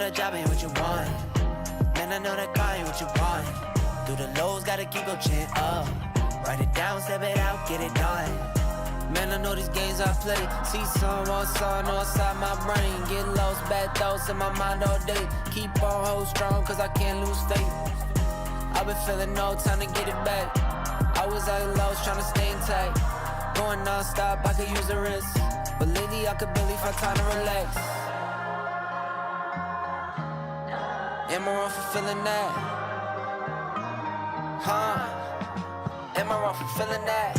that job ain't what you want. Man, I know that car ain't what you want. Through the lows, gotta keep your chin up. Write it down, step it out, get it done. Man, I know these games I play. See some on sun outside my brain. Get lost, bad thoughts in my mind all day. Keep on hold strong, cause I can't lose faith. I've been feeling no time to get it back. I was out lost, trying to stay tight. Going nonstop, I could use a wrist. But lately I could barely find time to relax. Am I wrong for feeling that? Huh? Am I wrong for feeling that?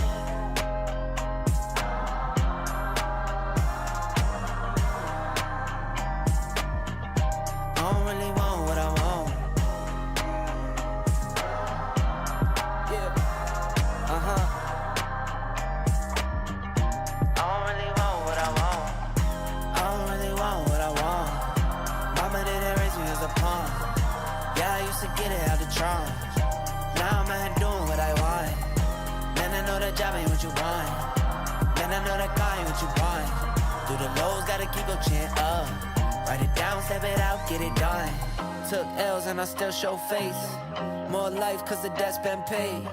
I don't really want what I want. Yeah. I don't really want what I want. I don't really want what I want. Mama didn't raise me as a pawn. Yeah, I used to get it out the trunk. Now I'm out here doing what I want. Man, I know that job ain't what you want. Man, I know that car ain't what you want. Through the lows, gotta keep your chin up. Write it down, step it out, get it done. Took L's and I still show face. More life cause the debt's been paid.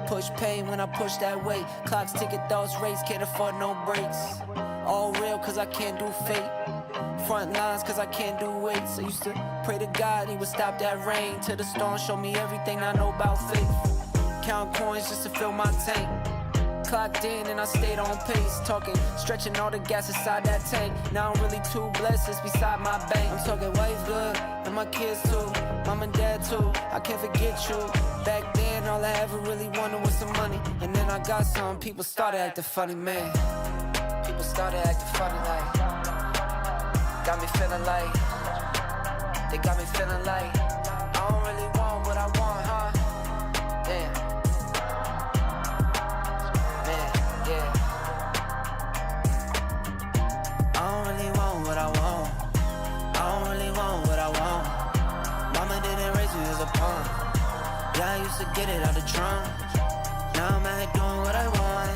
Push pain when I push that weight. Clocks ticking, thoughts race, can't afford no breaks. All real cause I can't do fake. Front lines cause I can't do weights. I used to pray to God he would stop that rain. Till the storm showed me everything I know about faith. Count coins just to fill my tank. Clocked in and I stayed on pace. Talking, stretching all the gas inside that tank. Now I'm really too blessed, it's beside my bank. I'm talking wife good, and my kids too. Mom and dad too, I can't forget you. Back then all I ever really wanted was some money. And then I got some, people started acting funny, man. People started acting funny like. Got me feeling like. They got me feeling like. I don't really want what I want, huh? Damn. I don't really want what I want. I don't really want what I want. Mama didn't raise me as a pawn. Yeah, I used to get it out the trunk. Now I'm out here doing what I want.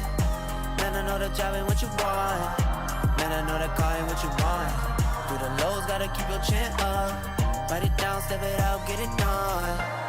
Man, I know that job ain't what you want. Man, I know that car ain't what you want. Through the lows, gotta keep your chin up. Write it down, step it out, get it done.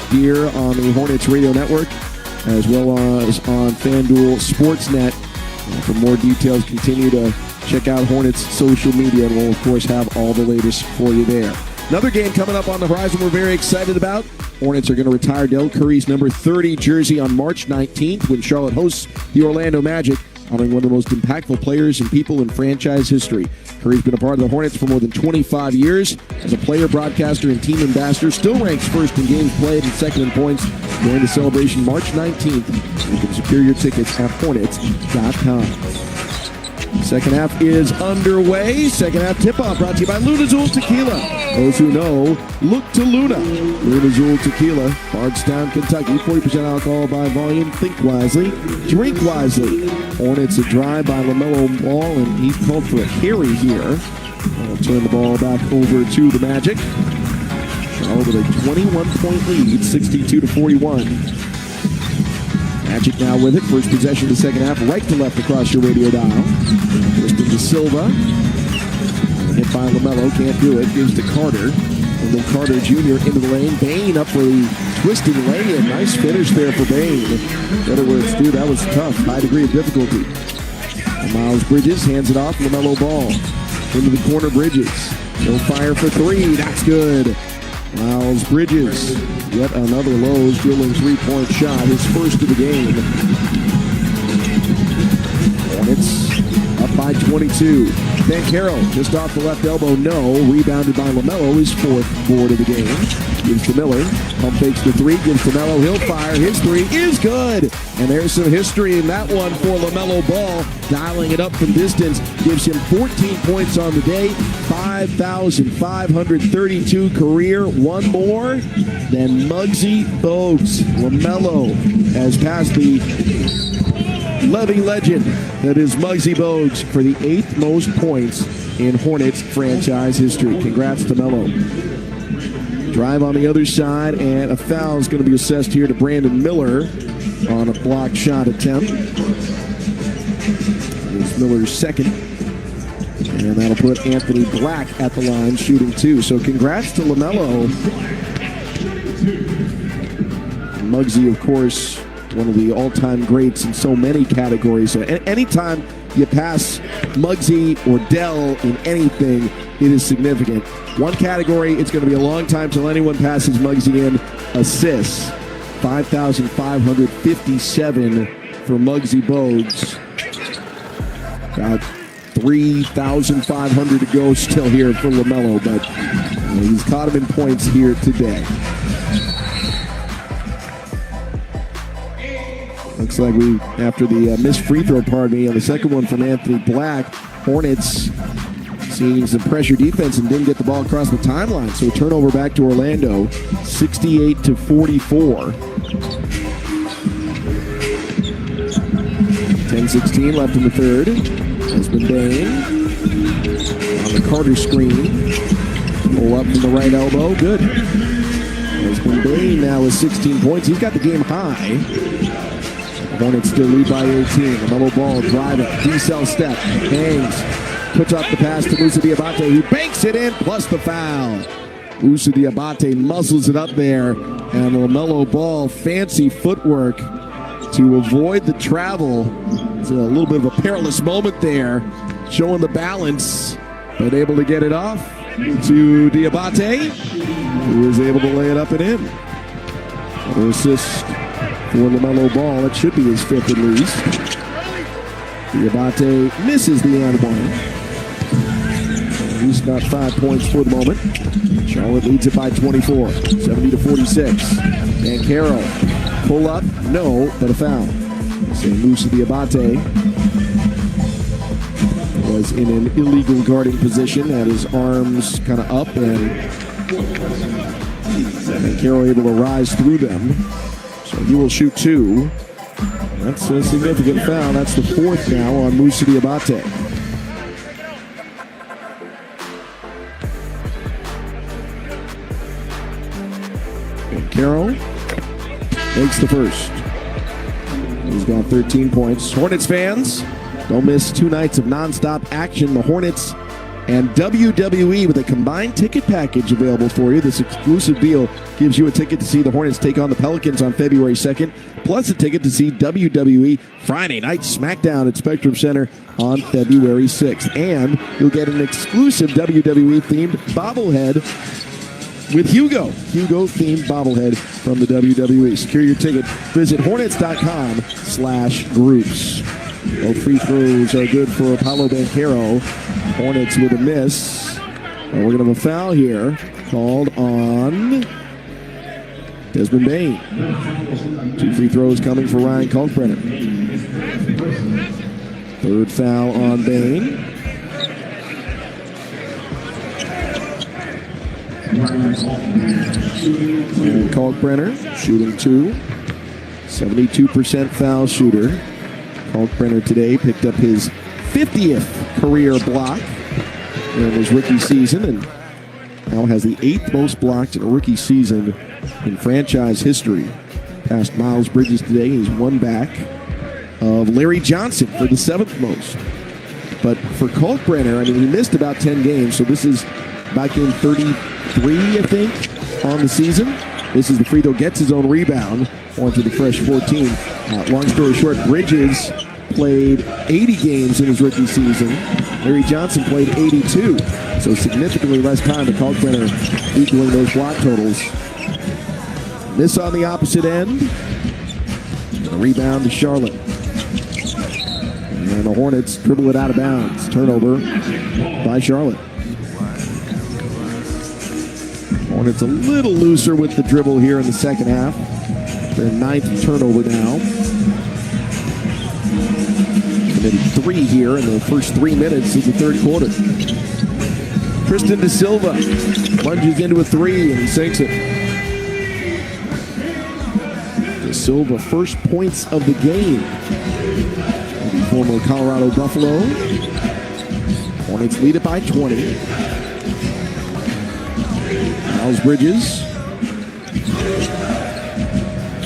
here on the Hornets Radio Network, as well as on FanDuel Sportsnet. For more details, continue to check out Hornets' social media, and we'll, of course, have all the latest for you there. Another game coming up on the horizon we're very excited about. Hornets are going to retire Del Curry's number 30 jersey on March 19th when Charlotte hosts the Orlando Magic, honoring one of the most impactful players and people in franchise history. Curry's been a part of the Hornets for more than 25 years. As a player, broadcaster, and team ambassador, still ranks first in games played and second in points. During the celebration March 19th, you can secure your tickets at Hornets.com. Second half is underway. Second half tip-off brought to you by Luna Azul Tequila. Those who know, look to Luna. Luna Azul Tequila, Bardstown, Kentucky. 40% alcohol by volume. Think wisely. Drink wisely. Hornets a drive by LaMelo Ball, and he's called for a carry here. I'll turn the ball back over to the Magic. Charlotte with a 21-point lead, 62-41. Magic now with it. First possession of the second half. Right to left across your radio dial. Tristan to Silva. Hit by LaMelo. Can't do it. Gives to Carter. And then Carter Jr. into the lane. Bane up for the twisting lay-in. Nice finish there for Bane. In other words, dude, that was tough. High degree of difficulty. And Miles Bridges hands it off. LaMelo Ball. Into the corner, Bridges. No fire for three. That's good. Miles Bridges, yet another Lowe's drilling three-point shot, his first of the game. Hornets up by 22. Ben Carroll just off the left elbow, no. Rebounded by LaMelo, his fourth board of the game. Gives to Miller, pump fakes the three, gives to Melo, he'll fire, his three is good. And there's some history in that one for LaMelo Ball, dialing it up from distance, gives him 14 points on the day, 5,532 career, one more than Muggsy Bogues. LaMelo has passed the living legend that is Muggsy Bogues for the 8th most points in Hornets franchise history. Congrats to Melo. Drive on the other side, and a foul is going to be assessed here to Brandon Miller on a blocked shot attempt. It's Miller's second. And that'll put Anthony Black at the line shooting two. So congrats to LaMelo. Muggsy, of course, one of the all-time greats in so many categories. Anytime you pass Muggsy or Dell in anything, it is significant. One category, it's going to be a long time till anyone passes Muggsy in assists. 5,557 for Muggsy Bogues. Got 3,500 to go still here for LaMelo, but he's caught him in points here today. Looks like we, after the missed free throw, on the second one from Anthony Black, Hornets seeing some pressure defense and didn't get the ball across the timeline. So a turnover back to Orlando, 68-44. 10-16 left in the third. Desmond Bane on the Carter screen. Pull up from the right elbow. Good. Desmond Bane now with 16 points. He's got the game high. Hornets still lead by 18. LaMelo Ball driving. D-cell step. Hangs. Puts up the pass to Moussa Diabate, who banks it in, plus the foul. Moussa Diabate muscles it up there. And LaMelo Ball, fancy footwork to avoid the travel. It's a little bit of a perilous moment there, showing the balance, but able to get it off to Diabate, who is able to lay it up and in. Another assist for LaMelo Ball. It should be his fifth at least. Diabate misses the and one. He's got 5 points for the moment. Charlotte leads it by 24, 70-46. And Carroll, pull up, no, but a foul. So Moussa Diabate was in an illegal guarding position, had his arms kind of up, and Carroll able to rise through them. So he will shoot two. That's a significant foul. That's the fourth now on Moussa Diabate. And Carroll makes the first. He's got 13 points. Hornets fans, don't miss 2 nights of nonstop action. The Hornets and WWE with a combined ticket package available for you. This exclusive deal gives you a ticket to see the Hornets take on the Pelicans on February 2nd, plus a ticket to see WWE Friday Night SmackDown at Spectrum Center on February 6th. And you'll get an exclusive WWE-themed bobblehead with Hugo-themed bobblehead from the WWE. Secure your ticket. Visit Hornets.com/groups. Both free throws are good for Apollo Banchero. Hornets with a miss. And we're going to have a foul here called on Desmond Bain. 2 free throws coming for Ryan Kalkbrenner. 3rd foul on Bain. And Kalkbrenner shooting 2. 72% foul shooter. Kalkbrenner today picked up his 50th career block in his rookie season and now has the 8th most blocks in a rookie season in franchise history. Past Miles Bridges today, he's one back of Larry Johnson for the 7th most. But for Kalkbrenner, I mean, he missed about 10 games, so this is back in 33, I think, on the season. This is the free throw, gets his own rebound onto the fresh 14. Long story short, Bridges played 80 games in his rookie season. Larry Johnson played 82. So significantly less time to Kalkbrenner equaling those block totals. Miss on the opposite end. A rebound to Charlotte. And the Hornets dribble it out of bounds. Turnover by Charlotte. Hornets a little looser with the dribble here in the second half. Their 9th turnover now. Committed 3 here in the first 3 minutes of the 3rd quarter. Tristan De Silva plunges into a 3 and he sinks it. De Silva first points of the game. Former Colorado Buffalo. Hornets lead it by 20. Miles Bridges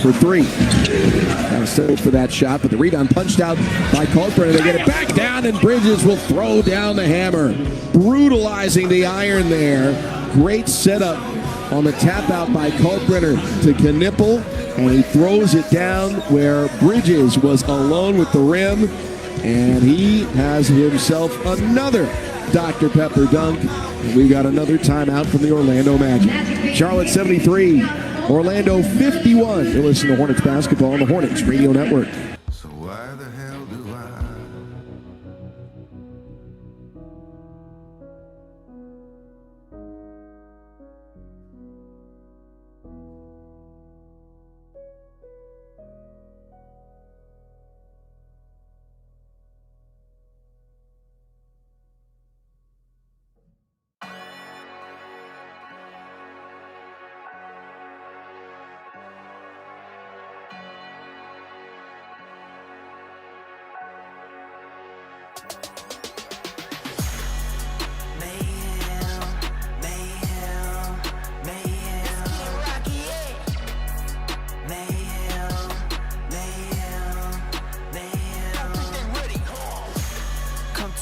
for 3. Kind of settled for that shot, but the rebound punched out by Kalkbrenner. They get it back down, and Bridges will throw down the hammer. Brutalizing the iron there. Great setup on the tap out by Kalkbrenner to Knipple, and he throws it down where Bridges was alone with the rim, and he has himself another Dr. Pepper dunk. And we got another timeout from the Orlando Magic. Charlotte 73. Orlando 51. You're listening to Hornets basketball on the Hornets Radio Network. So why the hell do I?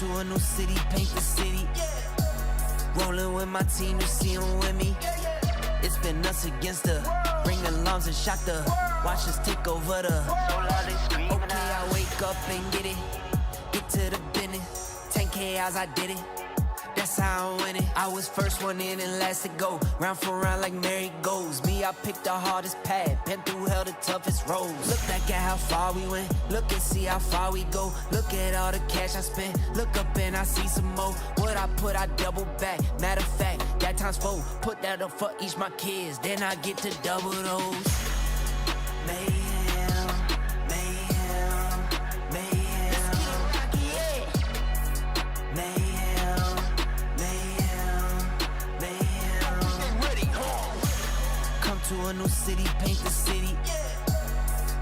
A new city, paint the city. Rolling with my team, you see them with me. It's been us against the ring alarms and shock the watch us take over the. Okay, I wake up and get it. Get to the business. 10K hours, I did it. That's how I win it. I was first one in and last to go. Round for round like merry goes. Me, I picked the hardest pad. Been through hell, the toughest roads. Look back at how far we went. Look and see how far we go. Look at all the cash I spent. Look up and I see some more. What I put, I double back. Matter of fact, that times 4. Put that up for each my kids. Then I get to double those. Mayhem, mayhem, mayhem. Mayhem. To a new city, paint the city.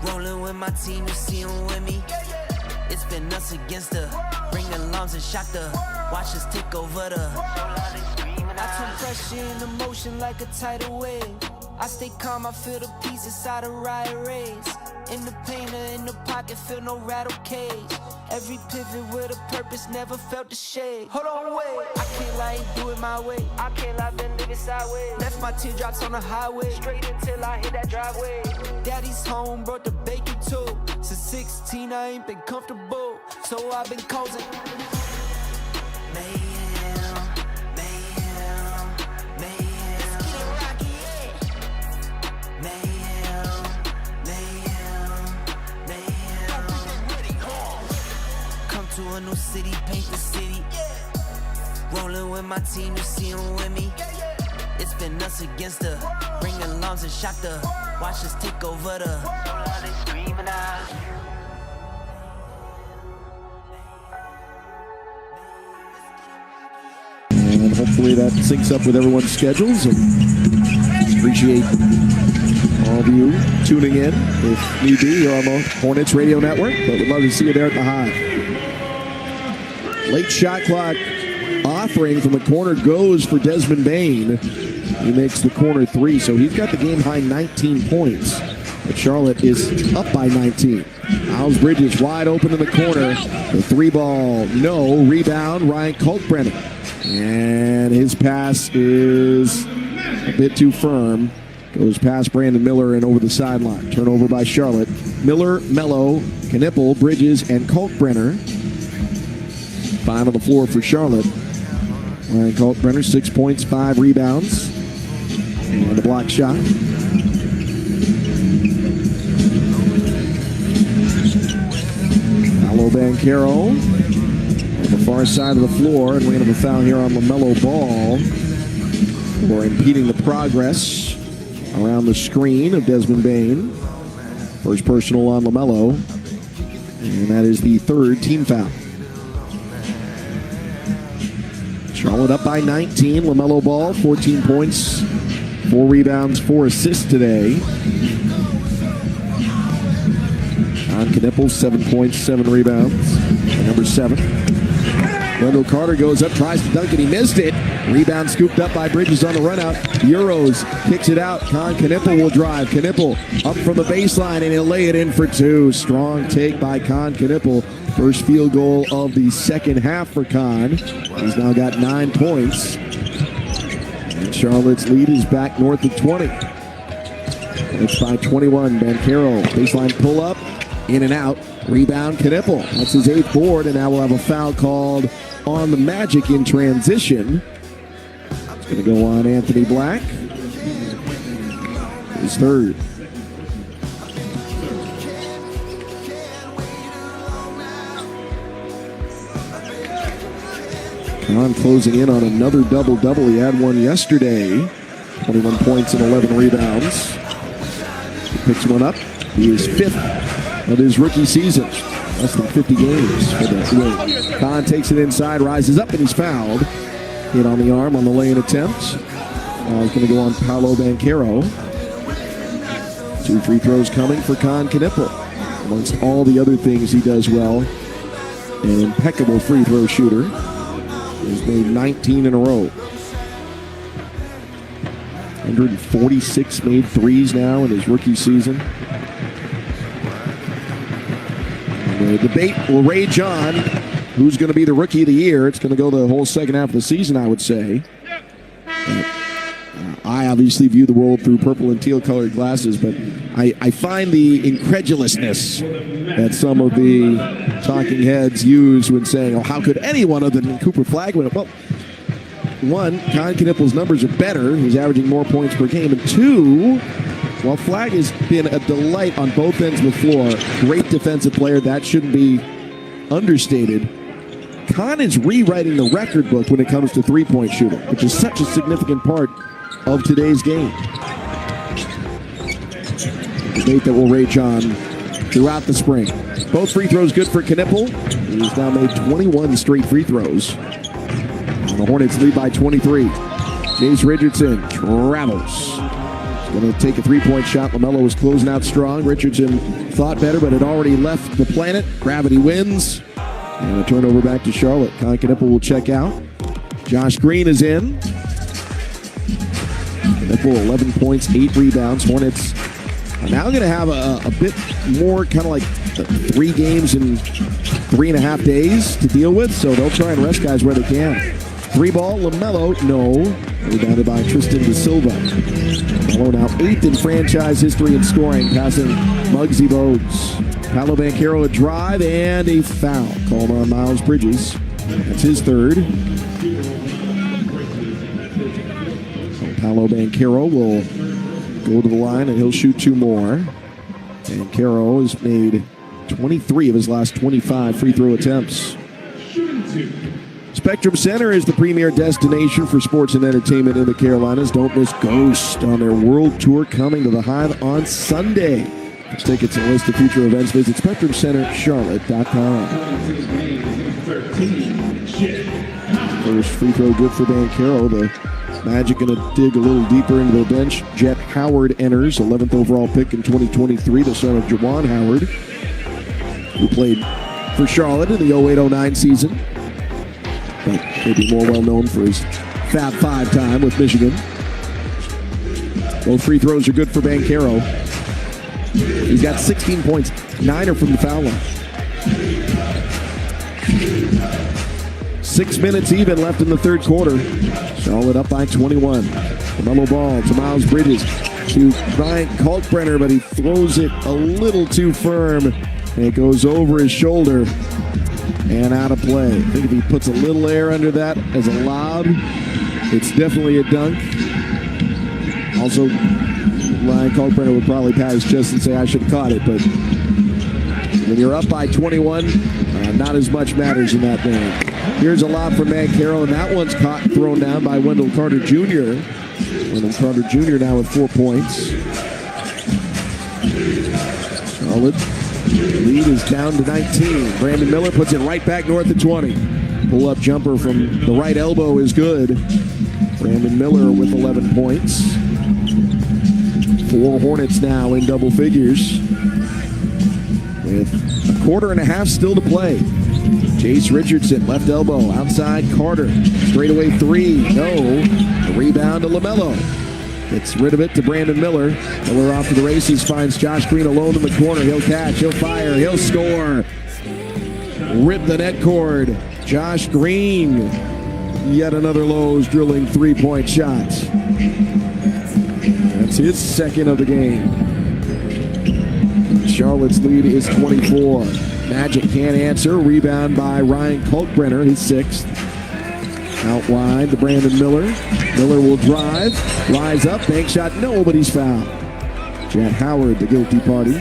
Rolling with my team, you see them with me. It's been us against the ring alarms and shock the watch us take over the. I turn pressure into motion like a tidal wave. I stay calm, I feel the peace inside a riot race. In the paint or in the pocket, feel no rattle cage. Every pivot with a purpose, never felt the shade. Hold on, wait. I can't lie, ain't do it my way. I can't lie, been living sideways. Left my teardrops on the highway, straight until I hit that driveway. Daddy's home, brought the bacon too. Since 16, I ain't been comfortable, so I've been causing mayhem, mayhem, mayhem. Let's get it rocky, yeah. Mayhem, mayhem, mayhem. Come to a new city, paint the city. Rolling with my team, you see them with me. It's been us against the ring alarms and shock the. Watch us take over the. They screaming out. And hopefully that syncs up with everyone's schedules. And appreciate all of you tuning in, if need be, here on the Hornets Radio Network. But we'd love to see you there at the Hive. Late shot clock offering from the corner goes for Desmond Bain. He makes the corner three, so he's got the game-high 19 points. But Charlotte is up by 19. Miles Bridges wide open in the corner. The three ball, no. Rebound, Ryan Kalkbrenner. And his pass is a bit too firm. Goes past Brandon Miller and over the sideline. Turnover by Charlotte. Miller, Mello, Knipple, Bridges, and Kalkbrenner. 5 on the floor for Charlotte. Ryan Kalkbrenner, 6 points, 5 rebounds. And a block shot. Paolo Banchero on the far side of the floor, and we have a foul here on LaMelo Ball for impeding the progress around the screen of Desmond Bain. First personal on LaMelo, and that is the 3rd team foul. Charlotte up by 19. LaMelo Ball, 14 points, 4 rebounds, 4 assists today. On Knipple, 7 points, 7 rebounds. And number 7. Wendell Carter goes up, tries to dunk it, he missed it. Rebound scooped up by Bridges on the run out. Euros kicks it out. Con Knipple will drive. Knipple up from the baseline, and he'll lay it in for 2. Strong take by Con Knipple. First field goal of the second half for Con. He's now got 9 points. And Charlotte's lead is back north of 20. It's by 21. Banchero, baseline pull up, in and out. Rebound, Knipple. That's his 8th board, and now we'll have a foul called on the Magic in transition. It's going to go on Anthony Black. His 3rd. Con closing in on another double-double. He had one yesterday. 21 points and 11 rebounds. He picks one up. He is 5th of his rookie season. Less than 50 games for the win. Con takes it inside, rises up, and he's fouled. Hit on the arm on the lay-in attempt. Now he's going to go on Paolo Banchero. 2 free throws coming for Con Knipple. Amongst all the other things he does well, an impeccable free throw shooter. He's made 19 in a row. 146 made threes now in his rookie season. The debate will rage on who's going to be the rookie of the year. It's going to go the whole second half of the season, I would say. I obviously view the world through purple and teal colored glasses, but I find the incredulousness that some of the talking heads use when saying, oh, how could anyone other than Cooper Flagg win it? Well, 1, Con Knipple's numbers are better. He's averaging more points per game. And 2, while Flagg has been a delight on both ends of the floor, great defensive player, that shouldn't be understated. Con is rewriting the record book when it comes to three-point shooting, which is such a significant part of today's game. A debate that will rage on throughout the spring. Both free throws good for Knipple. He's now made 21 straight free throws. And the Hornets lead by 23. Chase Richardson travels. He's going to take a three-point shot. LaMelo was closing out strong. Richardson thought better, but had already left the planet. Gravity wins. And a turnover back to Charlotte. Con Knipple will check out. Josh Green is in. Knipple, 11 points, 8 rebounds. Hornets are now going to have a bit more kind of like 3 games in 3.5 days to deal with, so they'll try and rest guys where they can. 3-ball, LaMelo, no. Rebounded by Tristan De Silva. LaMelo now 8th in franchise history in scoring, passing Muggsy Bogues. Paolo Banchero a drive and a foul called on Miles Bridges. That's his third. So Paolo Banchero will go to the line and he'll shoot 2 more. Banchero has made 23 of his last 25 free throw attempts. Spectrum Center is the premier destination for sports and entertainment in the Carolinas. Don't miss Ghost on their world tour coming to the Hive on Sunday. For tickets and list of future events, visit SpectrumCenterCharlotte.com. First free throw good for Banchero. The Magic going to dig a little deeper into the bench. Jet Howard enters, 11th overall pick in 2023, the son of Juwan Howard, who played for Charlotte in the 08-09 season. But maybe more well known for his Fab 5 time with Michigan. Both free throws are good for Banchero. He's got 16 points, 9 are from the foul line. 6 minutes even left in the third quarter. Charlotte up by 21. LaMelo Ball to Miles Bridges to Ryan Kalkbrenner, but he throws it a little too firm, and it goes over his shoulder and out of play. I think if he puts a little air under that as a lob, it's definitely a dunk. Also, Ryan Kalkbrenner would probably pat his chest and say, I should have caught it, but when you're up by 21, not as much matters in that game. Here's a lob from Banchero, and that one's caught and thrown down by Wendell Carter Jr. Wendell Carter Jr. now with 4 points. Charlotte lead is down to 19. Brandon Miller puts it right back north of 20. Pull-up jumper from the right elbow is good. Brandon Miller with 11 points. 4 Hornets now in double figures, with a quarter and a half still to play. Jace Richardson, left elbow, outside Carter. Straightaway 3, no. The rebound to LaMelo. Gets rid of it to Brandon Miller. Miller off to the races, finds Josh Green alone in the corner. He'll catch, he'll fire, he'll score. Rip the net cord. Josh Green, yet another Lowe's drilling 3-point shot. That's his second of the game. Charlotte's lead is 24. Magic can't answer. Rebound by Ryan Kalkbrenner, his 6th. Out wide to Brandon Miller. Miller will drive, rise up, bank shot, no, but he's fouled. Jet Howard, the guilty party.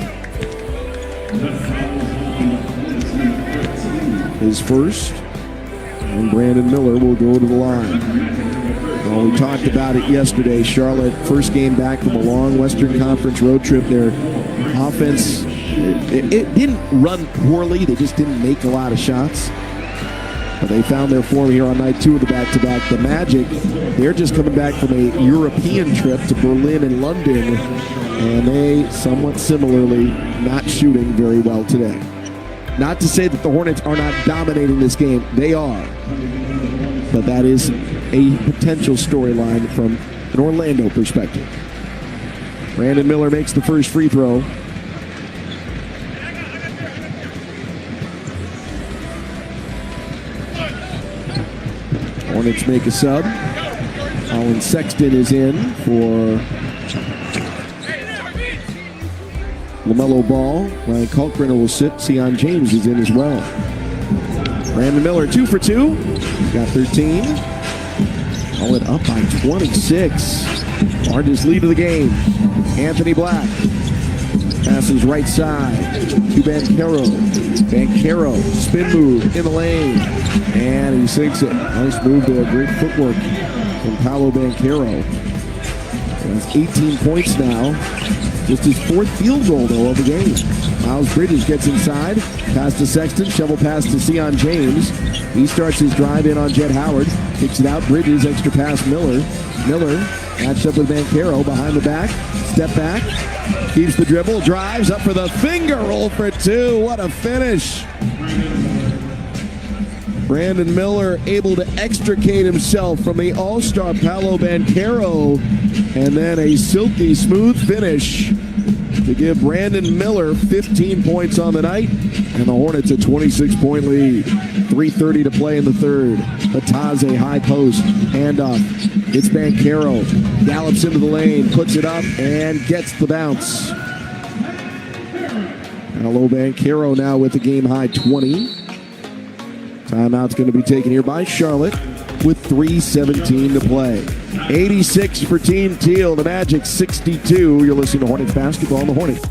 His first. And Brandon Miller will go to the line. Well, we talked about it yesterday. Charlotte, first game back from a long Western Conference road trip. Their offense, it didn't run poorly. They just didn't make a lot of shots. But they found their form here on night 2 of the back-to-back. The Magic, they're just coming back from a European trip to Berlin and London. And they, somewhat similarly, not shooting very well today. Not to say that the Hornets are not dominating this game. They are. But that is a potential storyline from an Orlando perspective. Brandon Miller makes the first free throw. Hornets make a sub. Colin Sexton is in for LaMelo Ball. Ryan Kalkbrenner will sit. Sion James is in as well. Brandon Miller 2 for 2. He's got 13. Charlotte up by 26. Largest lead of the game. Anthony Black passes right side to Banchero. Banchero, spin move in the lane. And he sinks it. Nice move there. Great footwork from Paolo Banchero. That's 18 points now. Just his 4th field goal, though, of the game. Miles Bridges gets inside. Pass to Sexton. Shovel pass to Sion James. He starts his drive in on Jet Howard. Kicks it out. Bridges. Extra pass Miller. Miller matched up with Banchero behind the back. Step back. Keeps the dribble. Drives up for the finger roll for 2. What a finish. Brandon Miller able to extricate himself from the all-star Paolo Banchero, and then a silky smooth finish to give Brandon Miller 15 points on the night, and the Hornets a 26-point lead. 3:30 to play in the third. Bataze, high post, handoff. It's Banchero, gallops into the lane, puts it up, and gets the bounce. Hello, Banchero now with the game-high 20. Timeout's going to be taken here by Charlotte with 3:17 to play. 86 for Team Teal, the Magic 62. You're listening to Hornets basketball on the Hornet.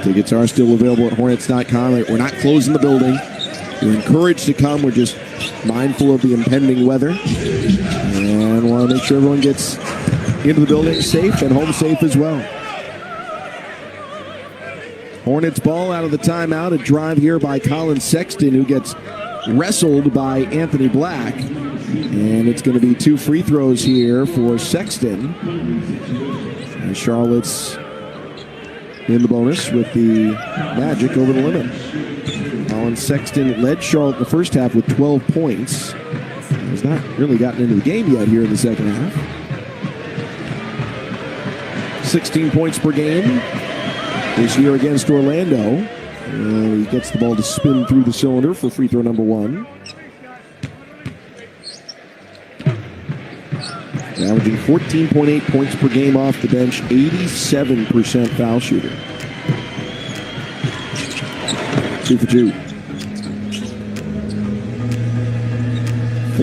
Tickets are still available at Hornets.com. We're not closing the building. You're encouraged to come. We're just mindful of the impending weather. And want to make sure everyone gets into the building safe and home safe as well. Hornets ball out of the timeout. A drive here by Colin Sexton, who gets wrestled by Anthony Black. And it's going to be 2 free throws here for Sexton. And Charlotte's in the bonus with the Magic over the limit. Colin Sexton led Charlotte in the first half with 12 points. Has not really gotten into the game yet here in the second half. 16 points per game this year against Orlando. He gets the ball to spin through the cylinder for free throw number 1. Averaging 14.8 points per game off the bench, 87% foul shooter. 2 for 2.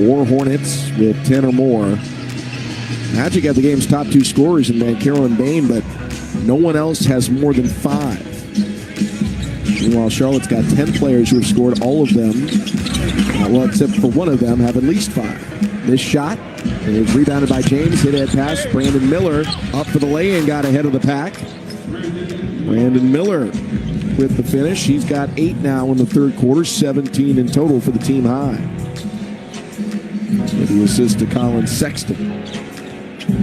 4 Hornets with 10 or more. Magic got the game's top 2 scorers in Banchero and Bain, but no one else has more than 5. Meanwhile, Charlotte's got 10 players who have scored. All of them, well, except for one of them, have at least 5. This shot is rebounded by James. Hit-head pass. Brandon Miller up for the lay-in, got ahead of the pack. Brandon Miller with the finish. He's got 8 now in the third quarter, 17 in total for the team high. With the assist to Colin Sexton.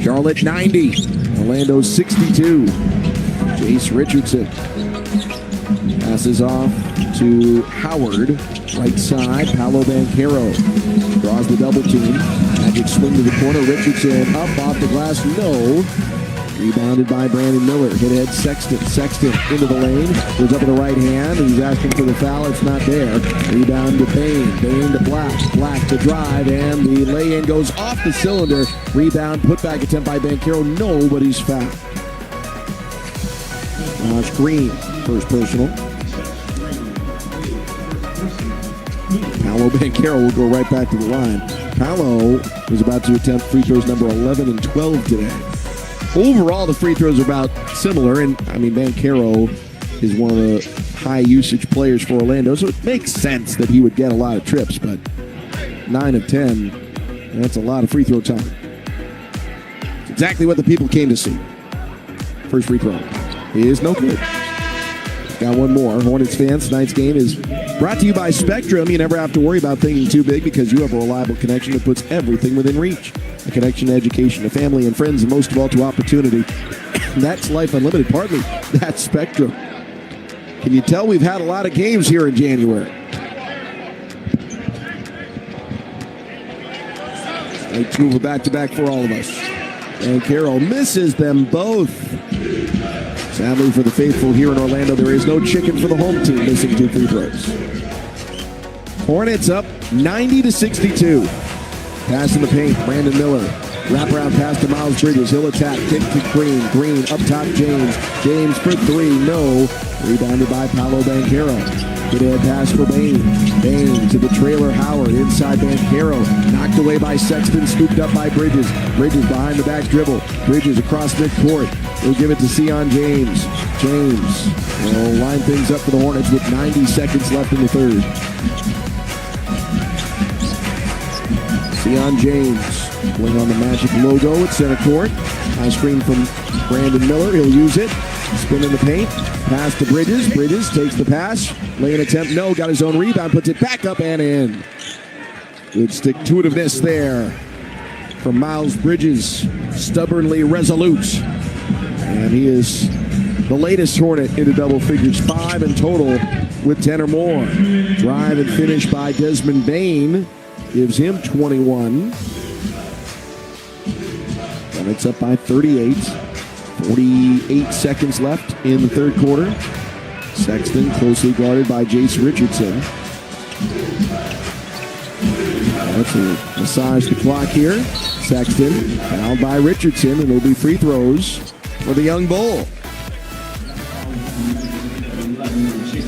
Charlotte 90, Orlando 62. Jace Richardson passes off to Howard, right side. Paolo Banchero draws the double team. Magic swing to the corner. Richardson up off the glass. No. Rebounded by Brandon Miller. Hit ahead Sexton. Sexton into the lane. Goes up with the right hand. He's asking for the foul. It's not there. Rebound to Bain. Bain to Black. Black to drive. And the lay-in goes off the cylinder. Rebound. Putback attempt by Banchero. Nobody's fouled. Josh Green. First personal. Paolo Banchero will go right back to the line. Paolo was about to attempt free throws number 11 and 12 today. Overall, the free throws are about similar, and I mean, Banchero is one of the high usage players for Orlando, so it makes sense that he would get a lot of trips, but 9 of 10, that's a lot of free throw time. It's exactly what the people came to see. First free throw is no good. Got one more. Hornets fans, tonight's game is brought to you by Spectrum. You never have to worry about thinking too big because you have a reliable connection that puts everything within reach. A connection to education, to family and friends, and most of all to opportunity. That's Life Unlimited. Pardon me. That's Spectrum. Can you tell we've had a lot of games here in January? Let's move it back-to-back for all of us. And Carroll misses them both. Sadly for the faithful here in Orlando, there is no chicken for the home team, missing 2 free throws. Hornets up 90-62. Pass in the paint, Brandon Miller. Wraparound pass to Miles Bridges. He'll attack, kick to Green. Green up top, James. James for 3, no. Rebounded by Paolo Banchero. Good ahead pass for Bain. Bain to the trailer Howard. Inside Banchero. Knocked away by Sexton. Scooped up by Bridges. Bridges behind the back dribble. Bridges across midcourt. He'll give it to Sion James. James will line things up for the Hornets with 90 seconds left in the third. Sion James pulling on the Magic logo at center court. High screen from Brandon Miller. He'll use it. Spin in the paint. Pass to Bridges. Bridges takes the pass. Lay-in attempt. No. Got his own rebound. Puts it back up and in. Good stick-to-itiveness there from Miles Bridges. Stubbornly resolute. And he is the latest Hornet into double figures. 5 in total with 10 or more. Drive and finish by Desmond Bain gives him 21. And it's up by 38. 48 seconds left in the third quarter. Sexton closely guarded by Jace Richardson. That's a massage the clock here. Sexton fouled by Richardson, and it'll be free throws for the young Bull.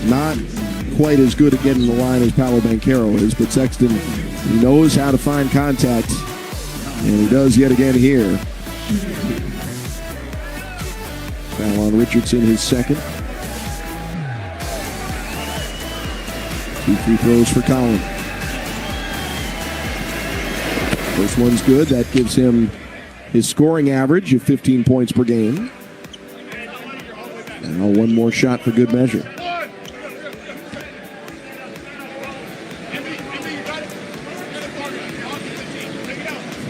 Not quite as good at getting the line as Paolo Banchero is, but Sexton knows how to find contact, and he does yet again here. Foul on Richardson, his second. 2 free throws for Collin. First one's good. That gives him his scoring average of 15 points per game. Now one more shot for good measure.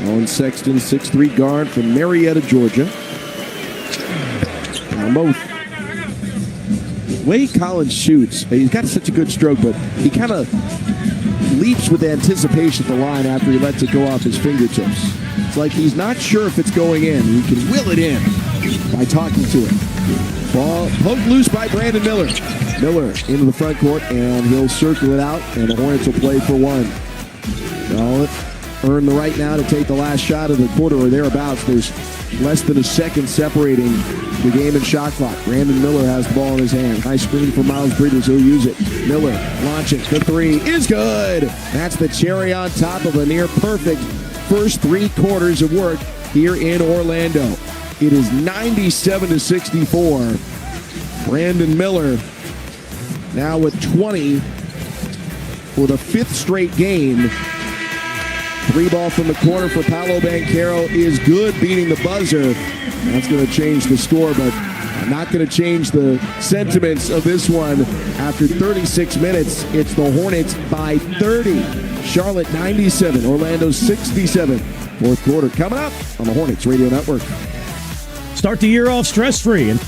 Colin Sexton, 6'3" guard from Marietta, Georgia. Both. The way Collins shoots, he's got such a good stroke, but he kind of leaps with anticipation at the line after he lets it go off his fingertips. It's like he's not sure if it's going in. He can will it in by talking to it. Ball poked loose by Brandon Miller. Miller into the front court, and he'll circle it out, and the Hornets will play for 1. Charlotte earn the right now to take the last shot of the quarter or thereabouts. There's less than a second separating the game and shot clock. Brandon Miller has the ball in his hand. High screen for Miles Bridges. He'll use it. Miller launching. The 3 is good. That's the cherry on top of a near perfect first 3 quarters of work here in Orlando. It is 97-64. Brandon Miller now with 20 for the 5th straight game. 3 ball from the corner for Paolo Banchero is good, beating the buzzer. That's going to change the score, but not going to change the sentiments of this one. After 36 minutes, it's the Hornets by 30. Charlotte 97, Orlando 67. Fourth quarter coming up on the Hornets Radio Network. Start the year off stress-free. And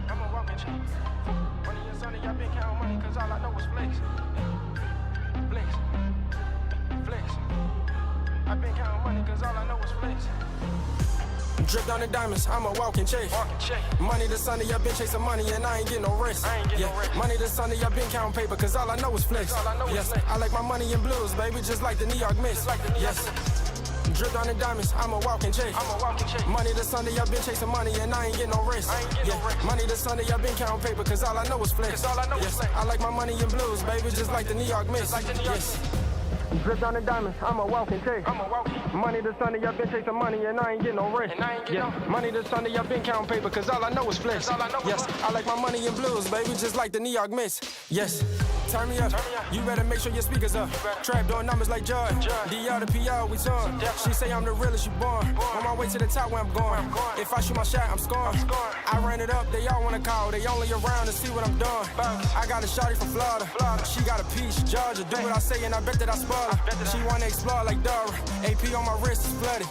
I'm a walking check. Money and sunny, I've been counting money cause all I know is flex. Flex. Flex. I've been counting money cause all I know is flex. Dripped on the diamonds, I'm a walking check. Money to Sunday, I've been chasing money and I ain't getting no rest. Money to Sunday, I've been counting paper cause all I know is flex. Yes, I like my money in blues, baby, just like the New York Mets. Yes. Dripped on the diamonds, I'm a walking check. Money to Sunday, I've been chasing money and I ain't getting no rest. Money to Sunday, I've been counting paper cause all I know is flex. Yes, I like my money in blues, baby, just like the New York Mets. Yes. Dripped on the diamonds, I'm a walking check. Money to Sunday, I've been chasing money and I ain't getting no rest. Money to Sunday, I've been counting paper cause all I know is flex. Yes, I like my money in blues, baby, just like the New York Mets. Yes. Turn me up. You better make sure your speakers up. Trap doing numbers like Judd. DR to PR, we son. She say I'm the realest, you born. On my way to the top where I'm going. If I shoot my shot, I'm scoring. I ran it up, they all wanna call. They only around to see what I'm doing. I got a shawty from Florida. She got a peach, Georgia. Do what I say and I bet that I spoil her. She wanna explore like Dora. AP on my wrist is flooded.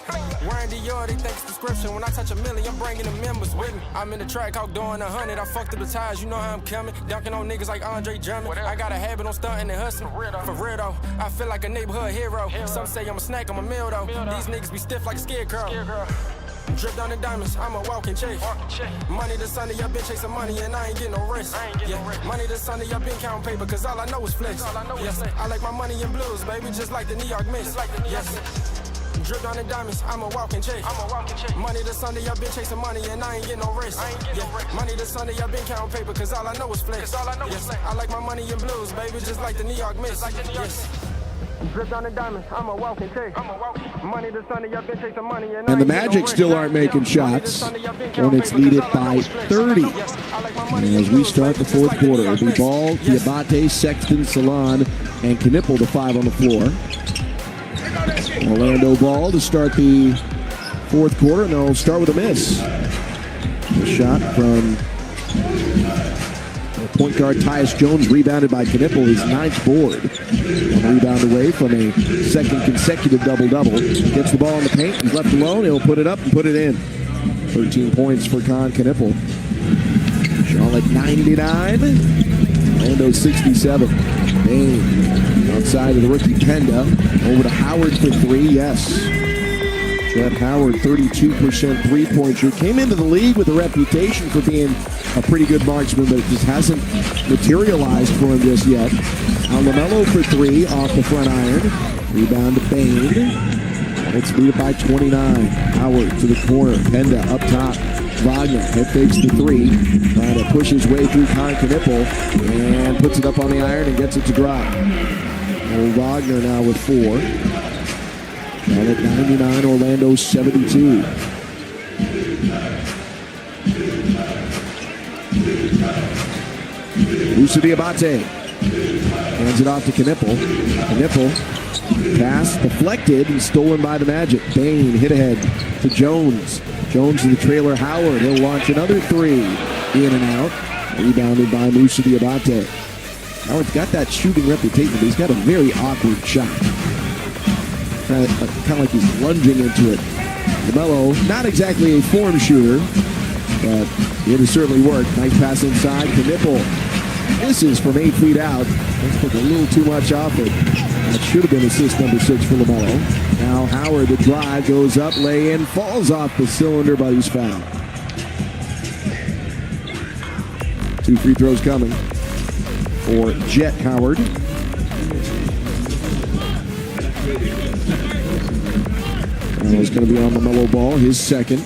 Wearing Dior, they think it's prescription. When I touch a million, I'm bringing the members with me. I'm in the track, out doing 100. I fucked up the tires, you know how I'm coming. Dunking on niggas like Andre Drummond. I got a habit on stunting and hustling. For real though, I feel like a neighborhood hero. Some say I'm a snack, I'm a meal though. These niggas be stiff like a scarecrow. Dripped on the diamonds, I'm a walking check. Money to Sunday, I've been chasing money and I ain't getting no rest. Money to Sunday, I've been counting paper cause all I know is flex. Yes, I like my money in blues, baby, just like the New York Mets. Yes. Dripped on the diamonds, I'm a walking check. Money to Sunday, I've been chasing money and I ain't getting no rest. Money to Sunday, I've been counting paper cause all I know is flex. Yes, I like my money in blues, baby, just like the New York Mets. Yes. Dripped on the diamonds, I'm a walking check. Money to Sunday, I've been chasing money and the Magic still aren't making shots. Hornets lead it by 30. And as we start the fourth quarter, it'll be Ball, Diabate, Sexton, Salon, and Knipple, the five on the floor. Orlando Ball to start the fourth quarter, and they'll start with a miss. A shot from point guard Tyus Jones, rebounded by Knipple, his ninth board. One rebound away from a second consecutive double-double. Gets the ball in the paint, he's left alone, he'll put it up and put it in. 13 points for Con Knipple. Charlotte 99, Orlando 67. Bain outside of the rookie Penda, over to Howard for three, yes. Trent Howard, 32% three-point shooter. Came into the league with a reputation for being a pretty good marksman, but it just hasn't materialized for him just yet. Now LaMelo for three off the front iron. Rebound to Bain. It's beat by 29. Howard to the corner. Penda up top. Wagner head fakes the three. Trying to push his way through Con Knipple and puts it up on the iron and gets it to drop. Old Wagner now with four. Charlotte 99, Orlando 72. Musa Diabate hands it off to Knipple. Knipple pass deflected and stolen by the Magic. Bain hit ahead to Jones. Jones to the trailer Howard. He'll launch another three in and out. Rebounded by Musa Diabate. Howard's got that shooting reputation, but he's got a very awkward shot. Kind of like he's lunging into it. LaMelo, not exactly a form shooter, but it has certainly worked. Nice pass inside. Knipple misses from 8 feet out. Let's put a little too much off it. That should have been assist number 6 for LaMelo. Now Howard, the drive, goes up, lay in, falls off the cylinder, but he's fouled. 2 free throws coming for Jet Howard. It's going to be on LaMelo Ball, his second.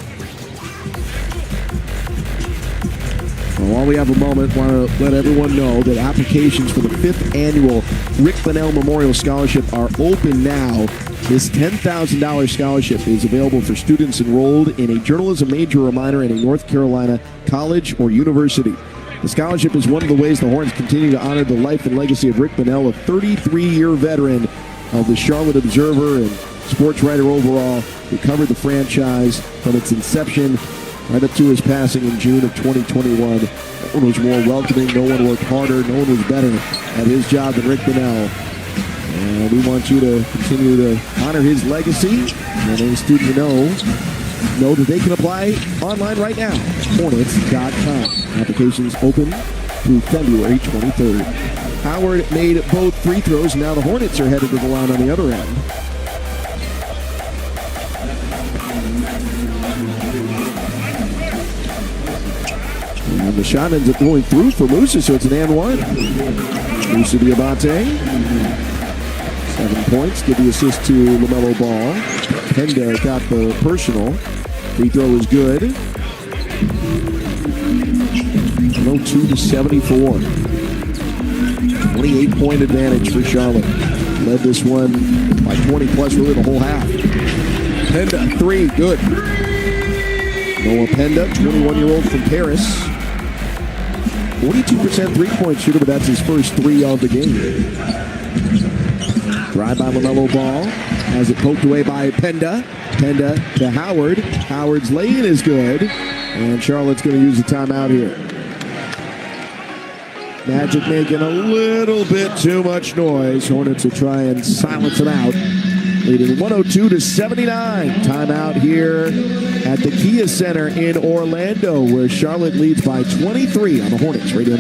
While we have a moment, want to let everyone know that applications for the 5th annual Rick Bonnell Memorial Scholarship are open now. This $10,000 scholarship is available for students enrolled in a journalism major or minor in a North Carolina college or university. The scholarship is one of the ways the Hornets continue to honor the life and legacy of Rick Bonnell, a 33-year veteran of the Charlotte Observer and sports writer overall, who covered the franchise from its inception right up to his passing in June of 2021. No one was more welcoming, no one worked harder, no one was better at his job than Rick Bonnell. And we want you to continue to honor his legacy. And any student you know that they can apply online right now. Hornets.com. Applications open through February 23rd. Howard made both free throws. Now the Hornets are headed to the line on the other end. And the shot ends up going through for Musa, so it's an and one. Musa Diabate. 7 points. Give the assist to LaMelo Ball. Penda got the personal. Free throw is good. 102-74. 28-point advantage for Charlotte. Led this one by 20 plus really the whole half. Penda, 3, good. Noah Penda, 21-year-old from Paris. 42% three-point shooter, but that's his first 3 of the game. Drive by LaMelo Ball. Has it poked away by Penda. Penda to Howard. Howard's lane is good. And Charlotte's going to use the timeout here. Magic making a little bit too much noise. Hornets will try and silence them out. Leading 102-79. Timeout here at the Kia Center in Orlando, where Charlotte leads by 23 on the Hornets radio.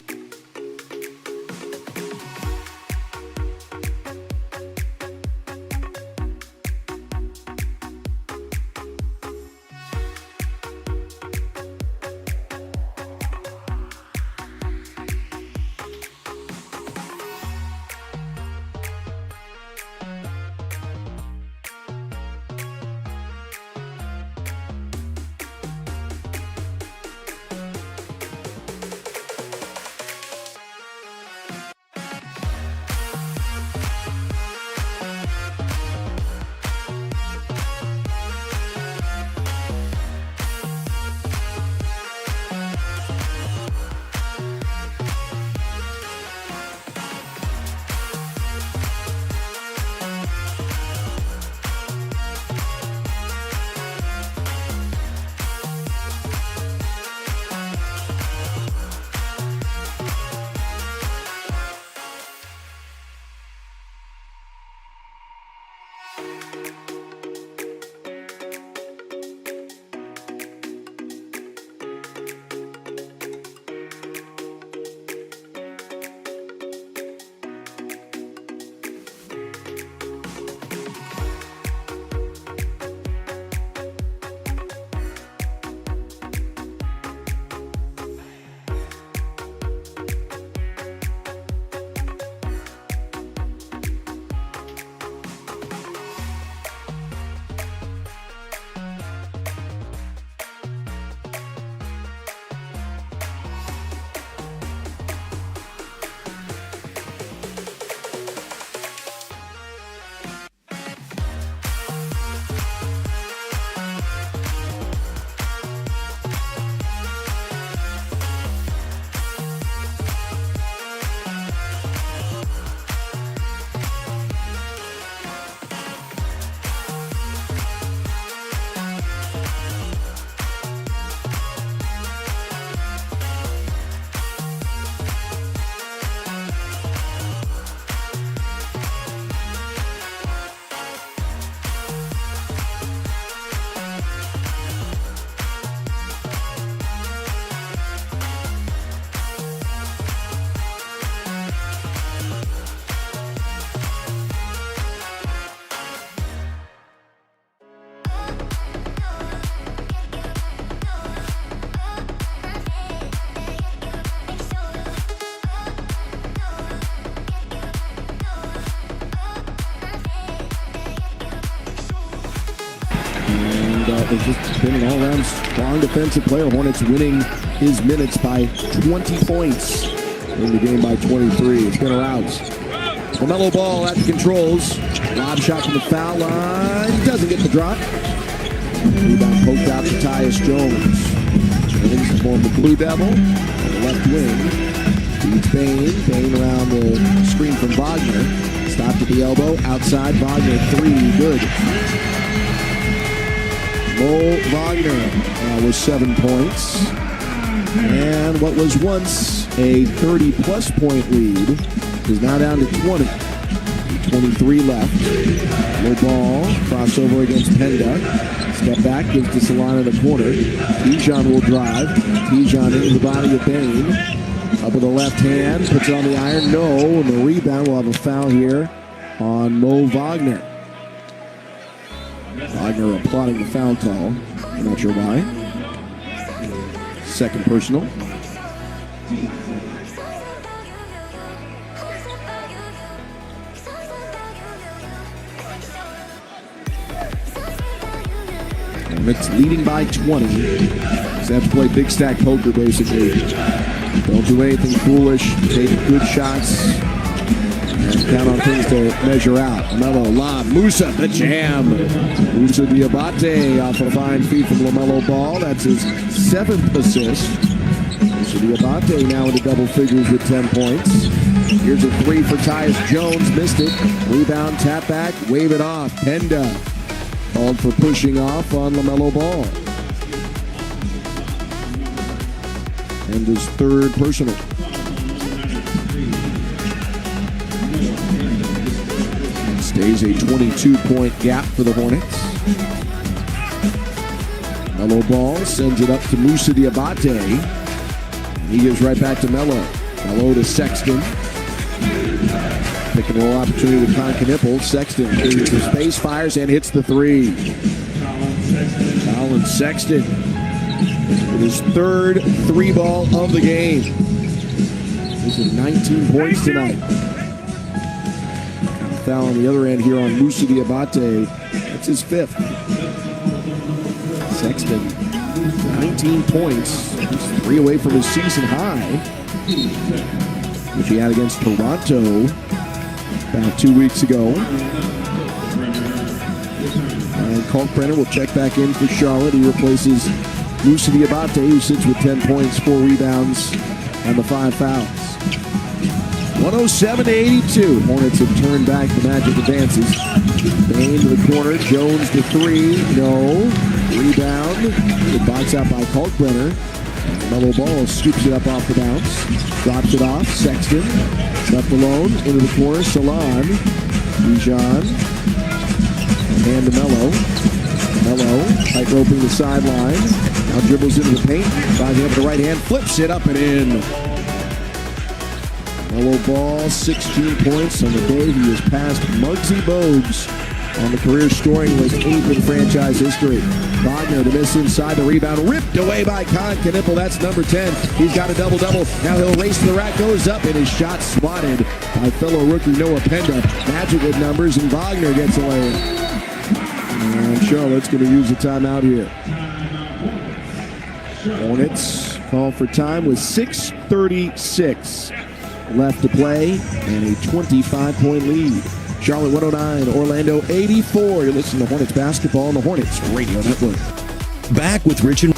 has just been an all-around strong defensive player. Hornets winning his minutes by 20 points. In the game by 23. It's been a rout. LaMelo Ball at the controls. Lob shot from the foul line. Doesn't get the drop. Rebound poked out to Tyus Jones. Jones formed the Blue Devil on the left wing. Beats Bane. Bane around the screen from Wagner. Stopped at the elbow. Outside. Wagner 3. Good. Mo Wagner with 7 points. And what was once a 30-plus point lead is now down to 20. 23 left. Low ball. Crossover against Penda. Step back. Gives to Solana in the corner. Tijon will drive. Tijon into the body of Bane. Up with the left hand. Puts it on the iron. No. And the rebound will have a foul here on Mo Wagner. Wagner applauding the foul call. I'm not sure why. Second personal. Hornets leading by 20. Just have to play big stack poker, basically. Don't do anything foolish. Take good shots. And count on things to measure out. Another lob. Musa, the jam. Musa Diabate off a fine feed from LaMelo Ball. That's his 7th assist. Musa Diabate now into double figures with 10 points. Here's a 3 for Tyus Jones. Missed it. Rebound, tap back, wave it off. Penda called for pushing off on LaMelo Ball. And his 3rd personal. Stays a 22-point gap for the Hornets. Melo Ball sends it up to Musa Diabate. He gives right back to Melo. Melo to Sexton. Pick and roll opportunity with Knippel. Sexton into the space, fires, and hits the 3. Colin Sexton with his 3rd 3-ball of the game. This is 19 points tonight. Foul on the other end here on Musa Diabate. That's his 5th. Sexton, 19 points. He's 3 away from his season high, which he had against Toronto about 2 weeks ago. And Kalkbrenner will check back in for Charlotte. He replaces Musa Diabate, who sits with 10 points, 4 rebounds, and the 5 fouls. 107-82. Hornets have turned back. The Magic advances. Bane to the corner. Jones to 3. No. Rebound. Good box out by Kalkbrenner. Melo Ball scoops it up off the bounce. Drops it off. Sexton. Left alone. Into the corner. Salon. Tijon. Hand to Melo. Melo. Tight roping the sideline. Now dribbles into the paint. Finds it up with the right hand. Flips it up and in. Melo Ball, 16 points on the day. He has passed Muggsy Bogues on the career scoring list, 8th in franchise history. Wagner to miss inside the rebound, ripped away by Knippel. That's number 10. He's got a double-double. Now he'll race to the rack, goes up, and his shot swatted by fellow rookie Noah Penda. Magic with numbers, and Wagner gets away. And Charlotte's going to use a timeout here. Hornets call for time with 6:36 left to play and a 25-point lead. Charlotte 109, Orlando 84. You're listening to Hornets basketball on the Hornets Radio Network. Back with Rich and